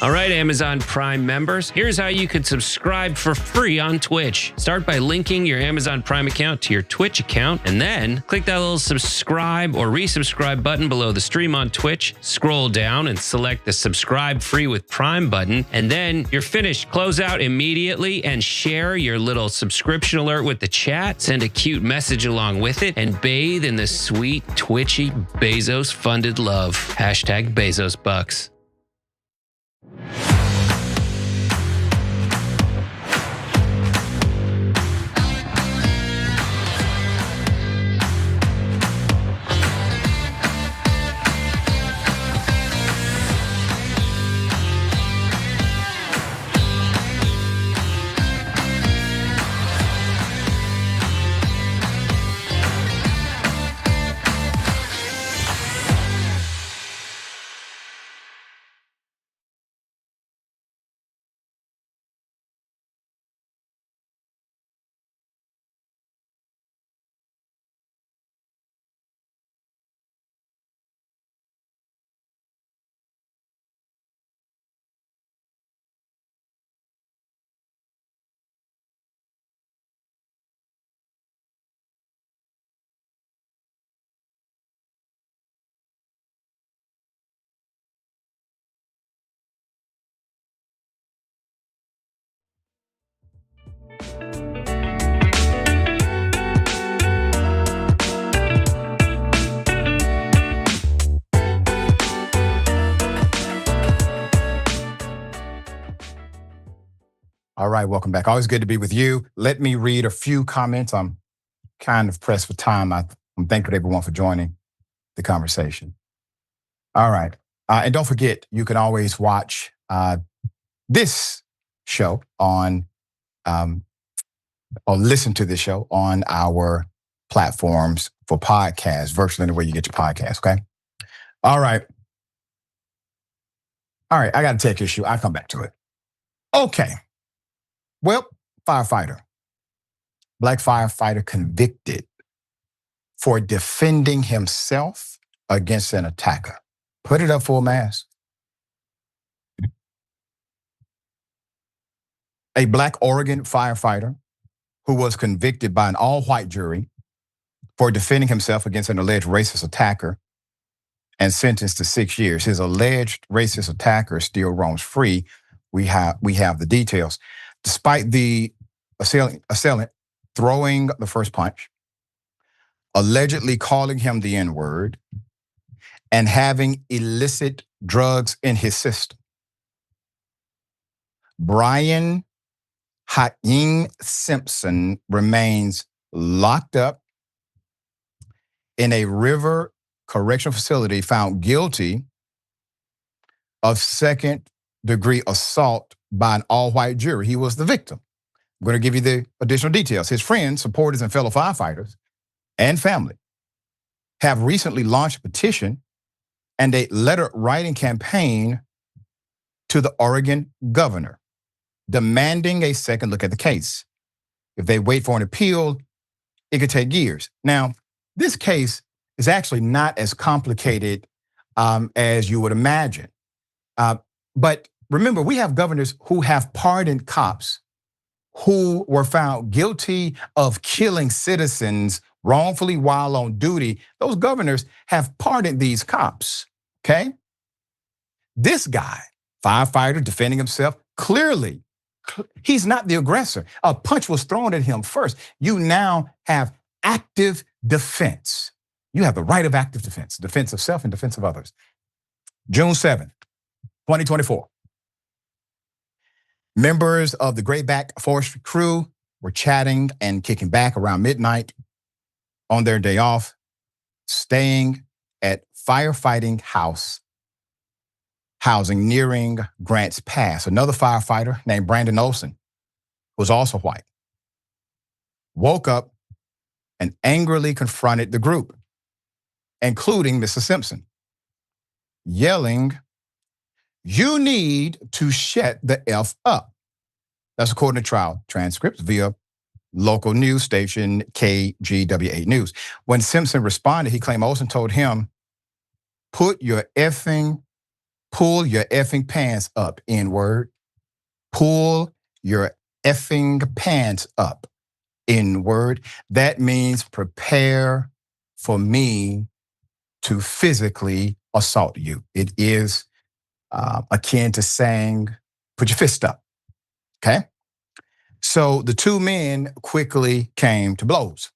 All right, Amazon Prime members, here's how you can subscribe for free on Twitch. Start by linking your Amazon Prime account to your Twitch account, and then click that little subscribe or resubscribe button below the stream on Twitch. Scroll down and select the subscribe free with Prime button, and then you're finished. Close out immediately and share your little subscription alert with the chat. Send a cute message along with it, and bathe in the sweet, twitchy, Bezos-funded love. Hashtag Bezos Bucks. All right, welcome back. Always good to be with you. Let me read a few comments. I'm kind of pressed for time. I'm thankful to everyone for joining the conversation. All right. And don't forget, you can always watch this show on, or listen to this show on our platforms for podcasts, virtually anywhere you get your podcasts, okay? All right. I got a tech issue. I'll come back to it. Okay. Well, firefighter. Black firefighter convicted for defending himself against an attacker. Put it up full mass. A Black Oregon firefighter who was convicted by an all-white jury for defending himself against an alleged racist attacker and sentenced to 6 years. His alleged racist attacker still roams free. We have the details. Despite the assailant throwing the first punch, allegedly calling him the N-word, and having illicit drugs in his system, Brian Haing Simpson remains locked up in a River Correctional Facility, found guilty of second-degree assault by an all-white jury. He was the victim. I'm going to give you the additional details. His friends, supporters, and fellow firefighters and family have recently launched a petition and a letter-writing campaign to the Oregon governor, demanding a second look at the case. If they wait for an appeal, it could take years. Now, this case is actually not as complicated as you would imagine. But remember, we have governors who have pardoned cops who were found guilty of killing citizens wrongfully while on duty. Those governors have pardoned these cops, okay? This guy, firefighter defending himself, clearly, he's not the aggressor. A punch was thrown at him first. You now have active defense. You have the right of active defense of self and defense of others. June 7th, 2024. Members of the Grayback Forestry crew were chatting and kicking back around midnight on their day off, staying at firefighting housing nearing Grants Pass. Another firefighter named Brandon Olson, who was also white, woke up and angrily confronted the group, including Mr. Simpson, yelling, "You need to shut the F up." That's according to trial transcripts via local news station KGW8 News. When Simpson responded, he claimed Olson told him, pull your effing pants up, N-word. Pull your effing pants up, N-word. That means prepare for me to physically assault you. It is akin to saying, put your fist up, okay? So the two men quickly came to blows.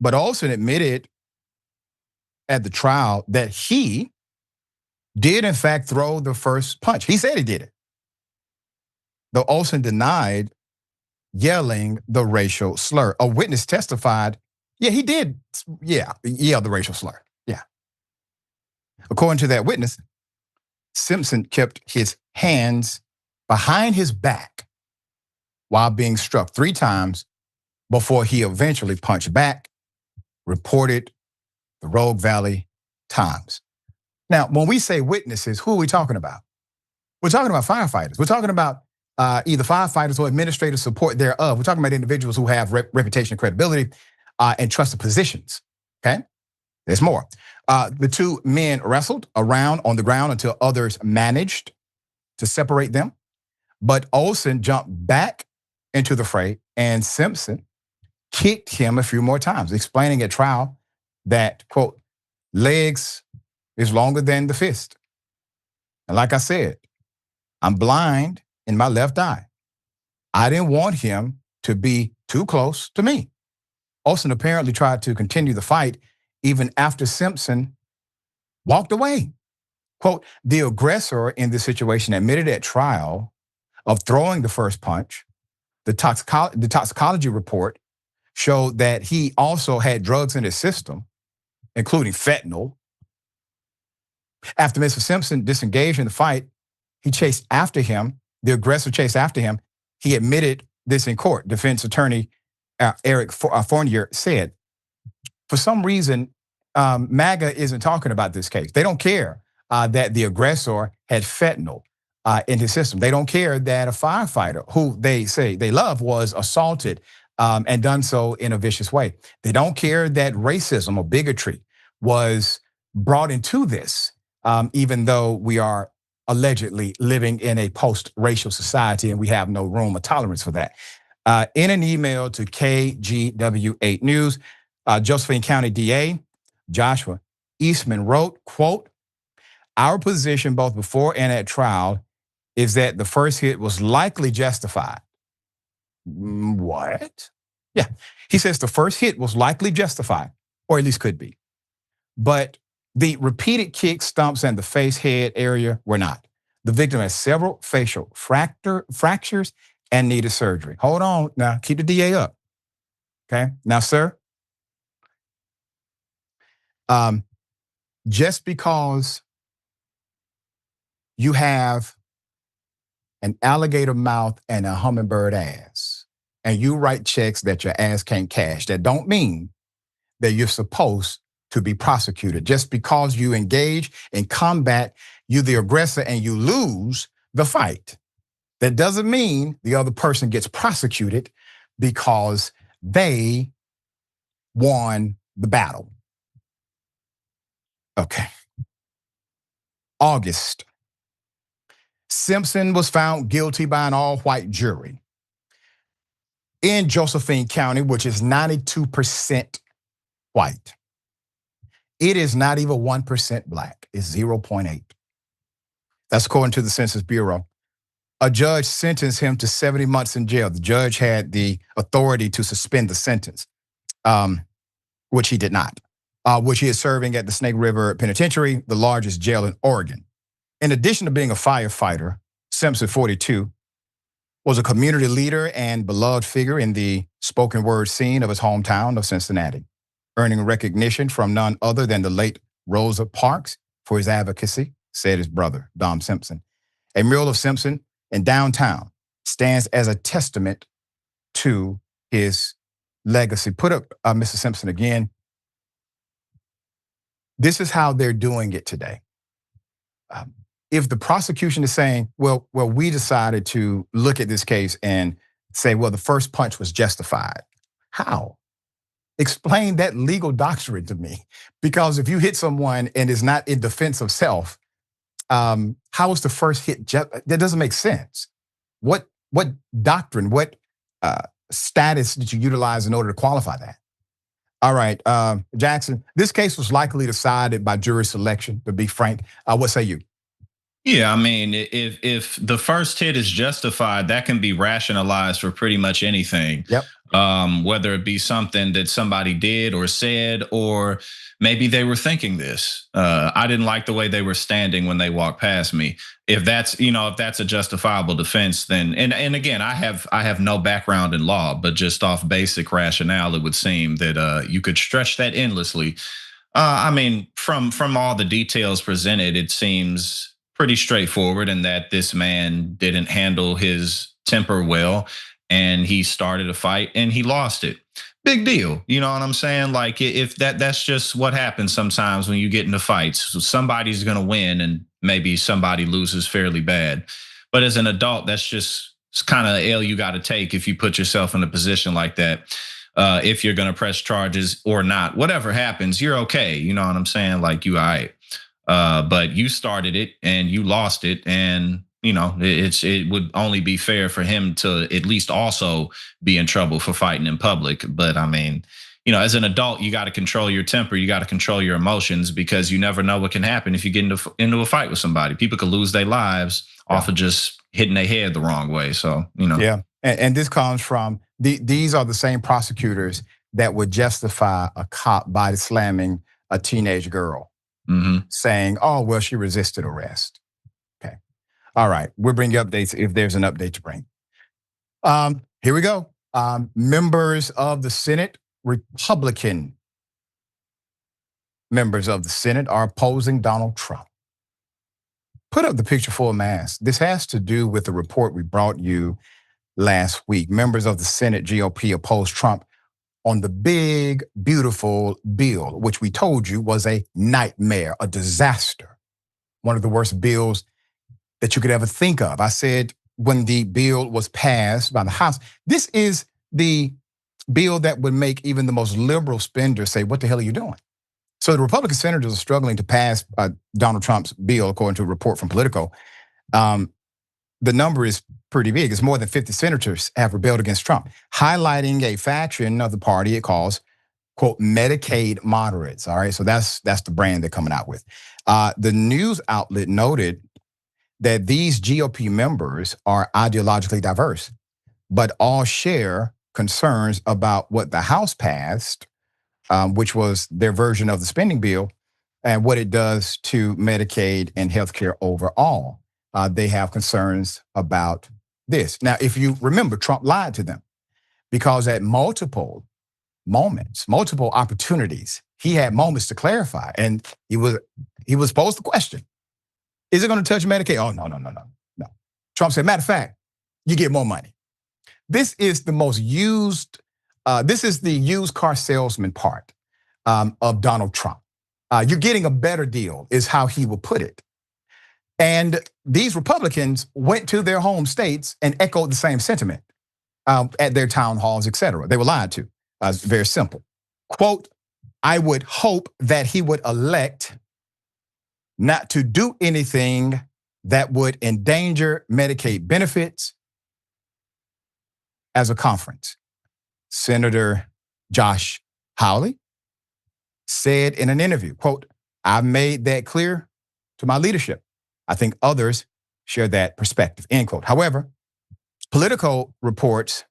But Olson admitted at the trial that he did in fact throw the first punch. He said he did it. Though Olson denied yelling the racial slur. A witness testified, yeah, he did, yell the racial slur, yeah. According to that witness, Simpson kept his hands behind his back while being struck 3 times before he eventually punched back, reported the Rogue Valley Times. Now, when we say witnesses, who are we talking about? We're talking about firefighters. We're talking about either firefighters or administrative support thereof. We're talking about individuals who have reputation, credibility, and trusted positions, okay? There's more. The two men wrestled around on the ground until others managed to separate them. But Olson jumped back into the fray and Simpson kicked him a few more times, explaining at trial that, quote, legs is longer than the fist. And like I said, I'm blind in my left eye. I didn't want him to be too close to me. Olson apparently tried to continue the fight even after Simpson walked away. Quote, the aggressor in this situation admitted at trial of throwing the first punch. The toxicology report showed that he also had drugs in his system, including fentanyl. After Mr. Simpson disengaged in the fight, he chased after him. The aggressor chased after him. He admitted this in court. Defense attorney Eric Fournier said, for some reason, MAGA isn't talking about this case. They don't care that the aggressor had fentanyl in his system. They don't care that a firefighter who they say they love was assaulted and done so in a vicious way. They don't care that racism or bigotry was brought into this, even though we are allegedly living in a post-racial society and we have no room or tolerance for that. In an email to KGW8 News, Josephine County DA Joshua Eastman wrote, quote, "Our position both before and at trial is that the first hit was likely justified." What? Yeah, he says the first hit was likely justified, or at least could be. But the repeated kicks, stumps, and the face head area were not. The victim has several facial fractures and needed surgery. Hold on now, keep the DA up. Okay, now, sir, just because you have an alligator mouth and a hummingbird ass, and you write checks that your ass can't cash, that don't mean that you're supposed to be prosecuted. Just because you engage in combat, you're the aggressor and you lose the fight. That doesn't mean the other person gets prosecuted because they won the battle. Okay. August. Simpson was found guilty by an all-white jury in Josephine County, which is 92% white. It is not even 1% black. It's 0.8. That's according to the Census Bureau. A judge sentenced him to 70 months in jail. The judge had the authority to suspend the sentence, which he did not, which he is serving at the Snake River Penitentiary, the largest jail in Oregon. In addition to being a firefighter, Simpson, 42, was a community leader and beloved figure in the spoken word scene of his hometown of Cincinnati, earning recognition from none other than the late Rosa Parks for his advocacy, said his brother, Dom Simpson. A mural of Simpson in downtown stands as a testament to his legacy. Put up Mr. Simpson again. This is how they're doing it today. If the prosecution is saying, well, we decided to look at this case and say, well, the first punch was justified. How? Explain that legal doctrine to me. Because if you hit someone and it's not in defense of self, how is the first hit? That doesn't make sense. What doctrine, what status did you utilize in order to qualify that? All right, Jackson, this case was likely decided by jury selection, to be frank. What say you? Yeah, I mean, if the first hit is justified, that can be rationalized for pretty much anything. Yep. Whether it be something that somebody did or said, or maybe they were thinking this. I didn't like the way they were standing when they walked past me. If that's a justifiable defense, then and again, I have no background in law, but just off basic rationale, it would seem that you could stretch that endlessly. I mean, from all the details presented, it seems pretty straightforward in that this man didn't handle his temper well and he started a fight and he lost it. Big deal. You know what I'm saying? Like, if that's just what happens sometimes when you get into fights. So somebody's going to win and maybe somebody loses fairly bad. But as an adult, that's just kind of the L you got to take if you put yourself in a position like that. If you're going to press charges or not, whatever happens, you're okay. You know what I'm saying? Like, you all right. But you started it and you lost it, and it would only be fair for him to at least also be in trouble for fighting in public. But I mean, as an adult, you got to control your temper, you got to control your emotions, because you never know what can happen if you get into a fight with somebody. People could lose their lives off of just hitting their head the wrong way. So yeah, and this comes from these are the same prosecutors that would justify a cop body slamming a teenage girl. Mm-hmm. Saying, oh, well, she resisted arrest. Okay. All right, we'll bring you updates if there's an update to bring. Here we go. Members of the Senate, Republican members of the Senate are opposing Donald Trump. Put up the picture full mask. This has to do with the report we brought you last week. Members of the Senate GOP opposed Trump on the big, beautiful bill, which we told you was a nightmare, a disaster. One of the worst bills that you could ever think of. I said when the bill was passed by the House, this is the bill that would make even the most liberal spender say, what the hell are you doing? So the Republican senators are struggling to pass Donald Trump's bill, according to a report from Politico. The number is pretty big. It's more than 50 senators have rebelled against Trump, highlighting a faction of the party it calls, quote, Medicaid moderates. All right, so that's the brand they're coming out with. The news outlet noted that these GOP members are ideologically diverse, but all share concerns about what the House passed, which was their version of the spending bill, and what it does to Medicaid and healthcare overall. They have concerns about this. Now, if you remember, Trump lied to them because at multiple moments, multiple opportunities, he had moments to clarify, and he was posed the question, is it going to touch Medicaid? Oh, no. Trump said, matter of fact, you get more money. This is the most used, this is the used car salesman part of Donald Trump. You're getting a better deal is how he will put it. And these Republicans went to their home states and echoed the same sentiment at their town halls, et cetera. They were lied to. It's very simple. Quote, I would hope that he would elect not to do anything that would endanger Medicaid benefits as a conference. Senator Josh Hawley said in an interview, quote, I've made that clear to my leadership. I think others share that perspective, end quote. However, Politico reports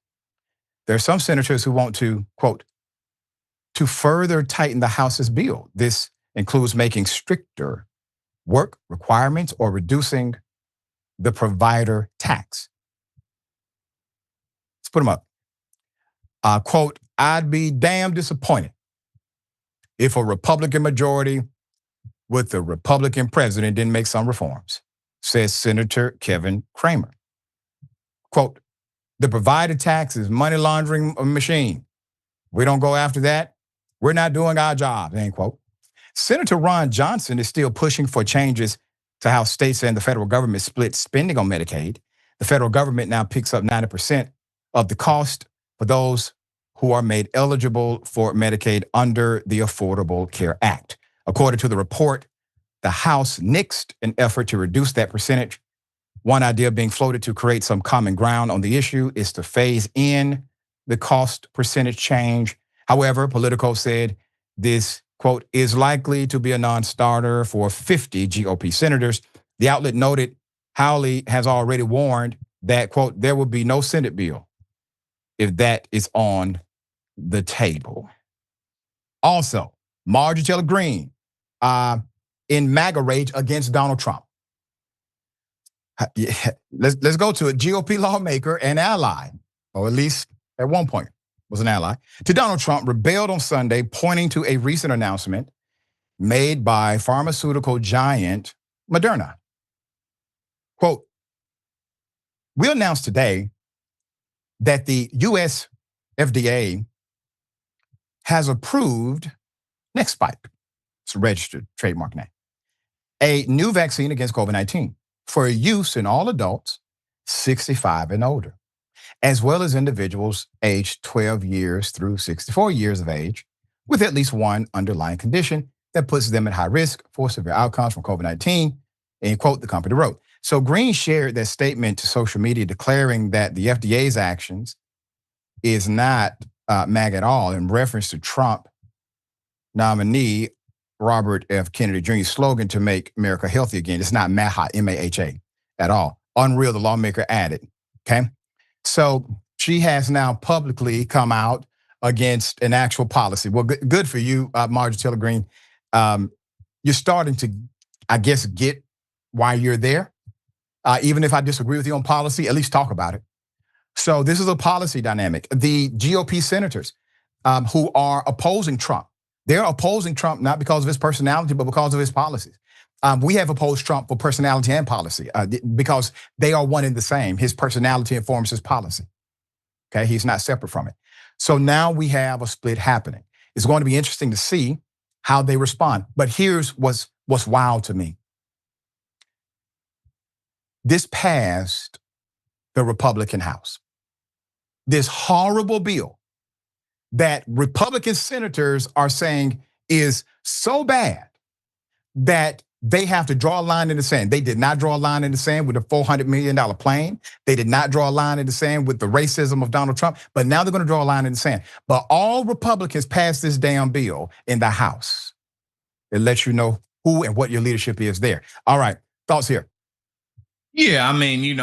there are some senators who want to, quote, to further tighten the House's bill. This includes making stricter work requirements or reducing the provider tax. Let's put them up. Quote, I'd be damn disappointed if a Republican majority with a Republican president didn't make some reforms, says Senator Kevin Cramer. Quote, the provider tax is money laundering machine. We don't go after that. We're not doing our job, end quote. Senator Ron Johnson is still pushing for changes to how states and the federal government split spending on Medicaid. The federal government now picks up 90% of the cost for those who are made eligible for Medicaid under the Affordable Care Act. According to the report, the House nixed an effort to reduce that percentage. One idea being floated to create some common ground on the issue is to phase in the cost percentage change. However, Politico said this, quote, is likely to be a non-starter for 50 GOP senators. The outlet noted Hawley has already warned that, quote, there will be no Senate bill if that is on the table. Also, Marjorie Taylor Greene in MAGA rage against Donald Trump. Let's go to a GOP lawmaker and ally, or at least at one point was an ally, to Donald Trump, rebelled on Sunday, pointing to a recent announcement made by pharmaceutical giant Moderna. Quote, we announced today that the US FDA has approved NextSpike, it's a registered trademark name, a new vaccine against COVID-19 for use in all adults 65 and older, as well as individuals aged 12 years through 64 years of age with at least one underlying condition that puts them at high risk for severe outcomes from COVID-19, end quote, the company wrote. So Green shared that statement to social media declaring that the FDA's actions is not MAGA at all in reference to Trump nominee Robert F. Kennedy Jr.'s slogan to make America healthy again. It's not MAHA, M-A-H-A at all. Unreal, the lawmaker added, okay? So she has now publicly come out against an actual policy. Well, good for you, Marjorie Taylor Greene. You're starting to, I guess, get why you're there. Even if I disagree with you on policy, at least talk about it. So this is a policy dynamic. The GOP senators who are opposing Trump, they're opposing Trump not because of his personality, but because of his policies. We have opposed Trump for personality and policy because they are one and the same. His personality informs his policy. Okay, he's not separate from it. So now we have a split happening. It's going to be interesting to see how they respond. But here's what's wild to me. This passed the Republican House. This horrible bill that Republican senators are saying is so bad that they have to draw a line in the sand. They did not draw a line in the sand with the $400 million plane. They did not draw a line in the sand with the racism of Donald Trump, but now they're gonna draw a line in the sand. But all Republicans passed this damn bill in the House. It lets you know who and what your leadership is there. All right, thoughts here. Yeah, I mean,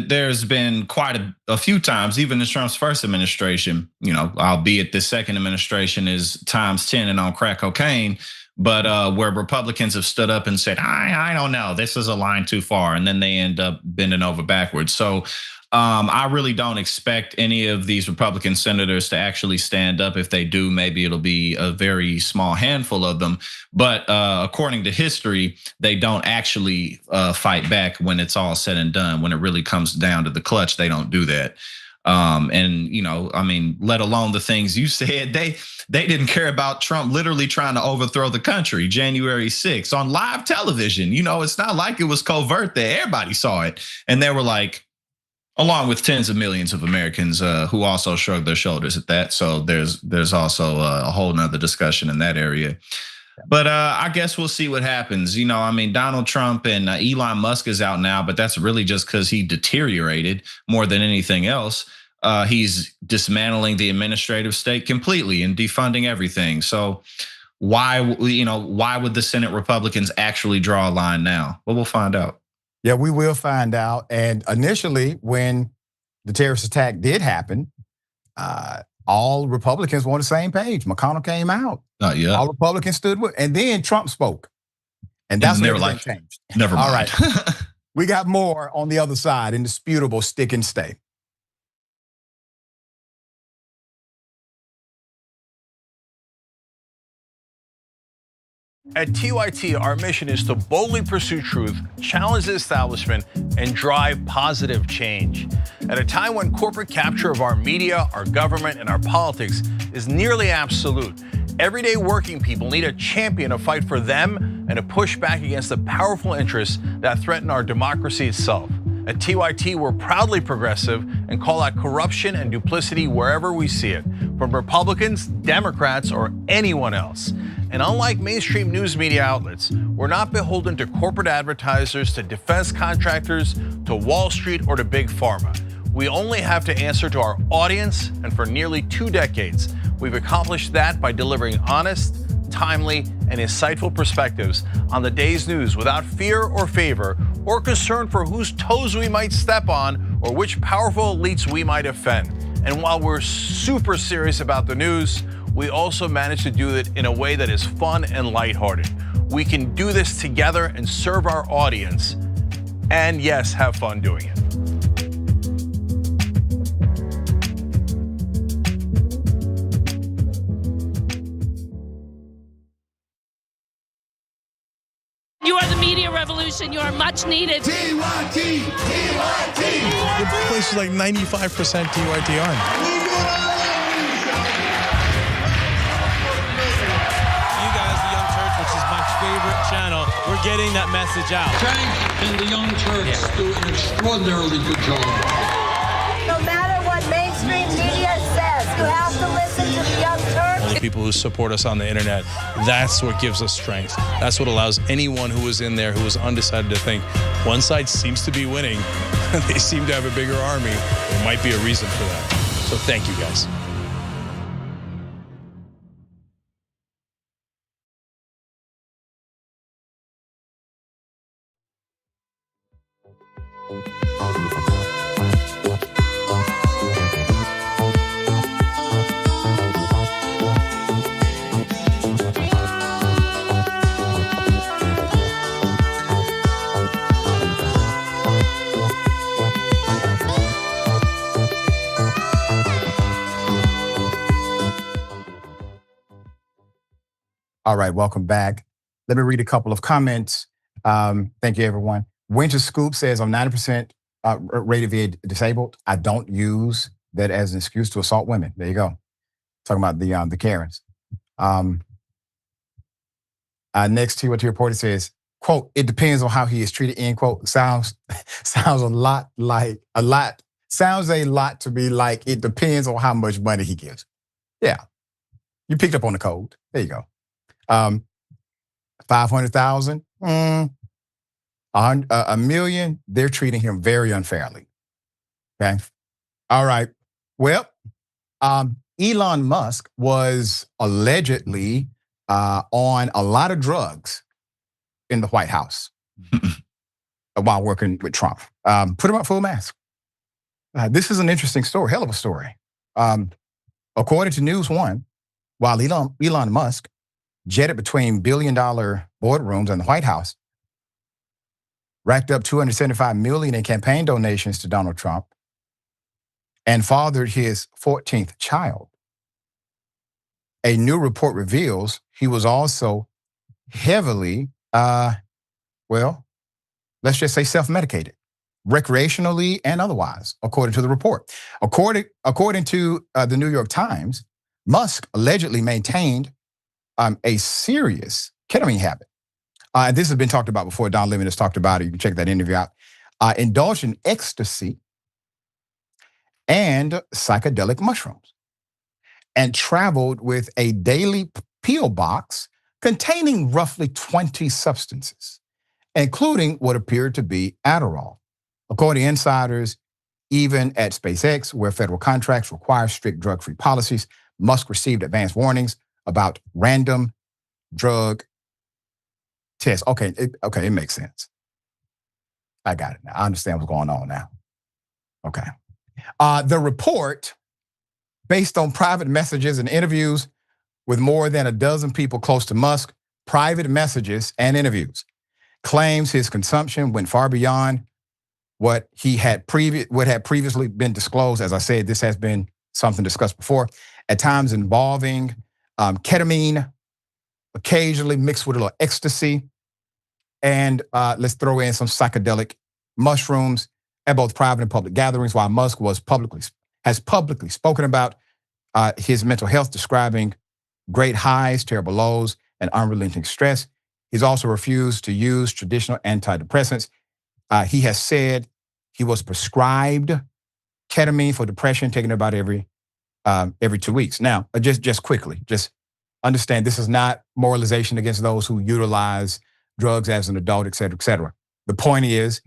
there's been quite a few times, even in Trump's first administration, albeit the second administration is times 10 and on crack cocaine, but where Republicans have stood up and said, I don't know, this is a line too far, and then they end up bending over backwards. So I really don't expect any of these Republican senators to actually stand up. If they do, maybe it'll be a very small handful of them. But according to history, they don't actually fight back when it's all said and done. When it really comes down to the clutch, they don't do that. Let alone the things you said, they didn't care about Trump literally trying to overthrow the country January 6th on live television. It's not like it was covert there. Everybody saw it. And they were like, along with tens of millions of Americans who also shrugged their shoulders at that. So there's also a whole nother discussion in that area. But I guess we'll see what happens. Donald Trump and Elon Musk is out now, but that's really just because he deteriorated more than anything else. He's dismantling the administrative state completely and defunding everything. So why would the Senate Republicans actually draw a line now? Well, we'll find out. Yeah, we will find out. And initially, when the terrorist attack did happen, all Republicans were on the same page. McConnell came out. Yeah. All Republicans stood with, and then Trump spoke. And that's when everything changed. Never mind. All right. We got more on the other side, indisputable stick and stay. At TYT, our mission is to boldly pursue truth, challenge the establishment, and drive positive change. At a time when corporate capture of our media, our government, and our politics is nearly absolute, everyday working people need a champion to fight for them and to push back against the powerful interests that threaten our democracy itself. At TYT, we're proudly progressive and call out corruption and duplicity wherever we see it, from Republicans, Democrats, or anyone else. And unlike mainstream news media outlets, we're not beholden to corporate advertisers, to defense contractors, to Wall Street, or to big pharma. We only have to answer to our audience, and for nearly 2 decades, we've accomplished that by delivering honest, timely, and insightful perspectives on the day's news without fear or favor or concern for whose toes we might step on or which powerful elites we might offend. And while we're super serious about the news, we also manage to do it in a way that is fun and lighthearted. We can do this together and serve our audience, and yes, have fun doing it. You are the media revolution. You are much needed. TYT, TYT. The place is like 95% TYT on. Favorite channel, we're getting that message out. Frank and the Young Turks do an extraordinarily good job. No matter what mainstream media says, you have to listen to the Young Turks. The people who support us on the internet, that's what gives us strength. That's what allows anyone who was in there who was undecided to think one side seems to be winning. They seem to have a bigger army. There might be a reason for that. So thank you guys. All right, welcome back. Let me read a couple of comments. Thank you, everyone. Winter Scoop says, I'm 90% rated VA disabled. I don't use that as an excuse to assault women. There you go. Talking about the Karens. Next to what your reporter says, quote, it depends on how he is treated, end quote. Sounds a lot to be like it depends on how much money he gives. Yeah. You picked up on the code. There you go. 500,000, a million, they're treating him very unfairly. Okay. All right. Well, Elon Musk was allegedly on a lot of drugs in the White House while working with Trump. Put him up full mask. This is an interesting story, hell of a story. According to News One, while Elon Musk jetted between billion-dollar boardrooms in the White House, racked up $275 million in campaign donations to Donald Trump, and fathered his 14th child. A new report reveals he was also heavily, let's just say self-medicated, recreationally and otherwise, according to the report. According to the New York Times, Musk allegedly maintained a serious ketamine habit. And this has been talked about before. Don Lemon has talked about it. You can check that interview out. Indulged in ecstasy and psychedelic mushrooms, and traveled with a daily pill box containing roughly 20 substances, including what appeared to be Adderall. According to insiders, even at SpaceX, where federal contracts require strict drug-free policies, Musk received advance warnings about random drug tests. Okay, it makes sense. I got it now. I understand what's going on now. Okay. The report, based on private messages and interviews with more than a dozen people close to Musk, private messages and interviews, claims his consumption went far beyond what had previously been disclosed. As I said, this has been something discussed before, at times involving ketamine, occasionally mixed with a little ecstasy, and let's throw in some psychedelic mushrooms at both private and public gatherings. While Musk has publicly spoken about his mental health, describing great highs, terrible lows, and unrelenting stress, he's also refused to use traditional antidepressants. He has said he was prescribed ketamine for depression, taking it about every 2 weeks. Now, just quickly, just understand this is not moralization against those who utilize drugs as an adult, et cetera, et cetera. The point is,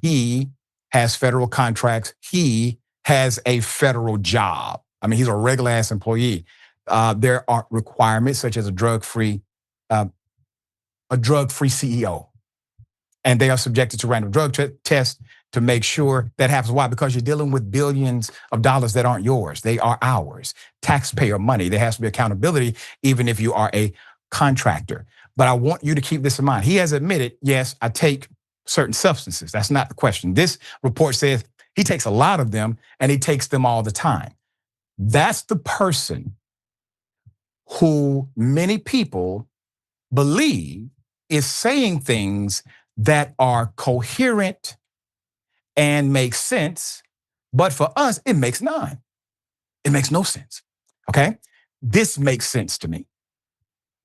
he has federal contracts. He has a federal job. I mean, he's a regular ass employee. There are requirements such as a drug-free CEO. And they are subjected to random drug tests to make sure that happens. Why? Because you're dealing with billions of dollars that aren't yours. They are ours. Taxpayer money. There has to be accountability, even if you are a contractor. But I want you to keep this in mind. He has admitted, yes, I take certain substances. That's not the question. This report says he takes a lot of them and he takes them all the time. That's the person who many people believe is saying things that are coherent and make sense, but for us, it makes none. It makes no sense, okay? This makes sense to me.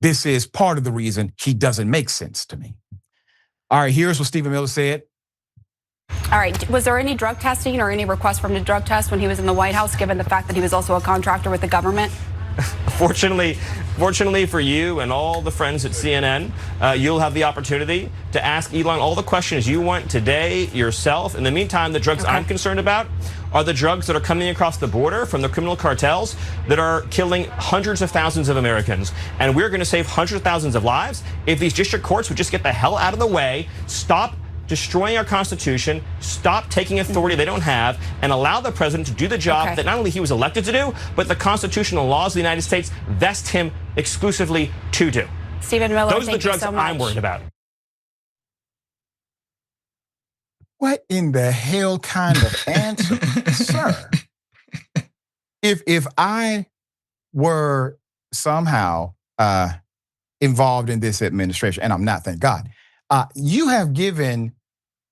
This is part of the reason he doesn't make sense to me. All right, here's what Stephen Miller said. All right, was there any drug testing or any request for him to drug test when he was in the White House, given the fact that he was also a contractor with the government? Fortunately for you and all the friends at CNN, you'll have the opportunity to ask Elon all the questions you want today yourself. In the meantime, the drugs I'm concerned about are the drugs that are coming across the border from the criminal cartels that are killing hundreds of thousands of Americans. And we're going to save hundreds of thousands of lives if these district courts would just get the hell out of the way, stop destroying our Constitution, stop taking authority they don't have, and allow the president to do the job that not only he was elected to do, but the constitutional laws of the United States vest him exclusively to do. Stephen Miller, those are the drugs I'm worried about. What in the hell kind of answer, sir? If I were somehow involved in this administration, and I'm not, thank God. You have given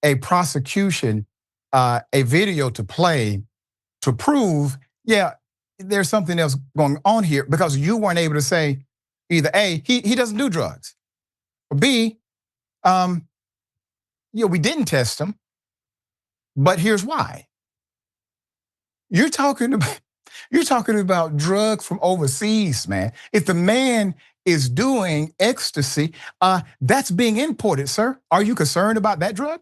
a prosecution a video to play to prove, yeah, there's something else going on here, because you weren't able to say either A, he doesn't do drugs, or B, we didn't test him, but here's why. You're talking about drugs from overseas, man. If the man is doing ecstasy, that's being imported, sir. Are you concerned about that drug?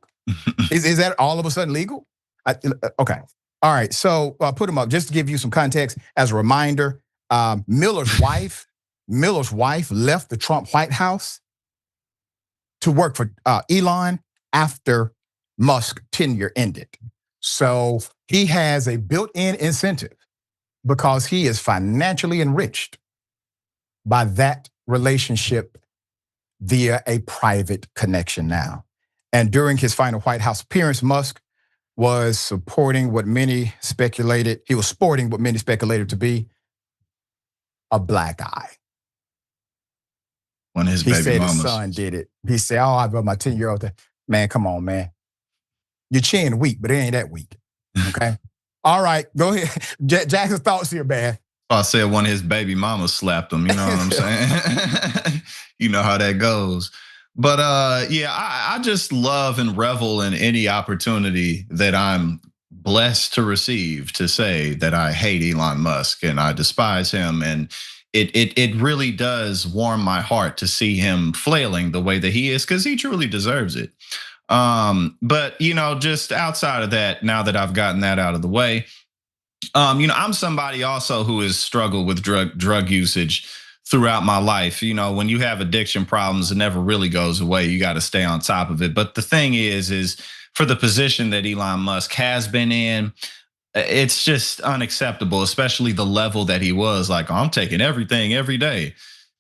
Is that all of a sudden legal? Okay. All right. So put him up just to give you some context. As a reminder, Miller's wife left the Trump White House to work for Elon after Musk's tenure ended. So he has a built-in incentive because he is financially enriched by that relationship via a private connection now. And during his final White House appearance, Musk was sporting what many speculated to be a black eye. When his he baby said mamas. his son did it. He said, "Oh, I brought my 10-year-old there." Man, come on, man. Your chin weak, but it ain't that weak. Okay. All right, go ahead. Jackson's thoughts here, man. I said when his baby mama slapped him, you know what I'm saying? You know how that goes. But I just love and revel in any opportunity that I'm blessed to receive to say that I hate Elon Musk and I despise him. And it really does warm my heart to see him flailing the way that he is, because he truly deserves it. But just outside of that, now that I've gotten that out of the way, I'm somebody also who has struggled with drug usage throughout my life. When you have addiction problems, it never really goes away. You got to stay on top of it. But the thing is for the position that Elon Musk has been in, it's just unacceptable, especially the level that he was like, I'm taking everything every day.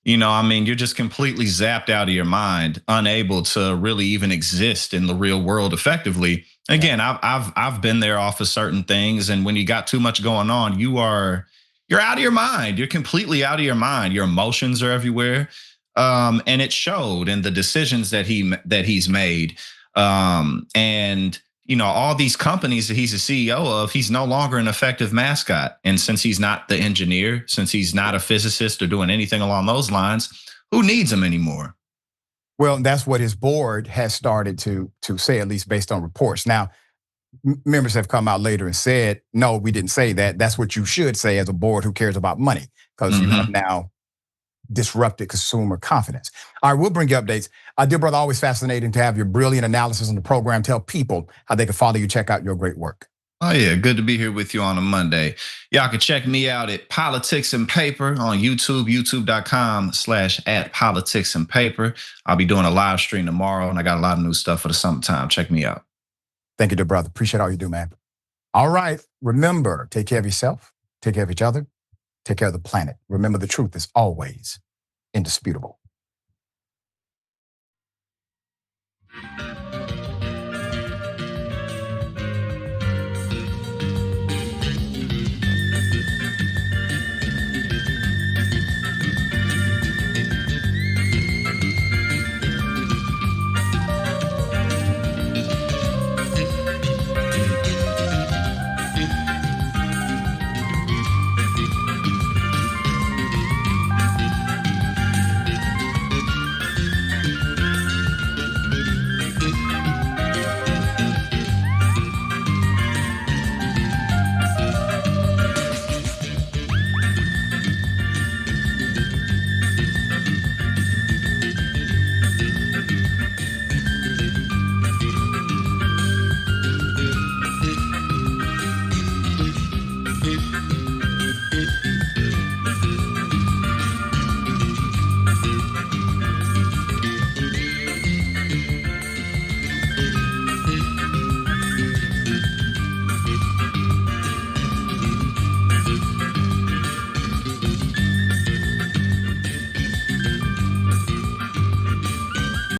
You're just completely zapped out of your mind, unable to really even exist in the real world effectively. Again, I've been there off of certain things, and when you got too much going on, you're out of your mind. You're completely out of your mind. Your emotions are everywhere, and it showed in the decisions that he's made. And all these companies that he's a CEO of, he's no longer an effective mascot. And since he's not the engineer, since he's not a physicist or doing anything along those lines, who needs him anymore? Well, that's what his board has started to say, at least based on reports. Now, members have come out later and said, no, we didn't say that. That's what you should say as a board who cares about money, because you have now disrupted consumer confidence. All right, we'll bring you updates. Dear brother, always fascinating to have your brilliant analysis on the program. Tell people how they can follow you, check out your great work. Oh yeah, good to be here with you on a Monday. Y'all can check me out at Politics and Paper on YouTube, youtube.com/@politicsandpaper. I'll be doing a live stream tomorrow, and I got a lot of new stuff for the summertime. Check me out. Thank you, dear brother. Appreciate all you do, man. All right, remember, take care of yourself, take care of each other, take care of the planet. Remember, the truth is always indisputable.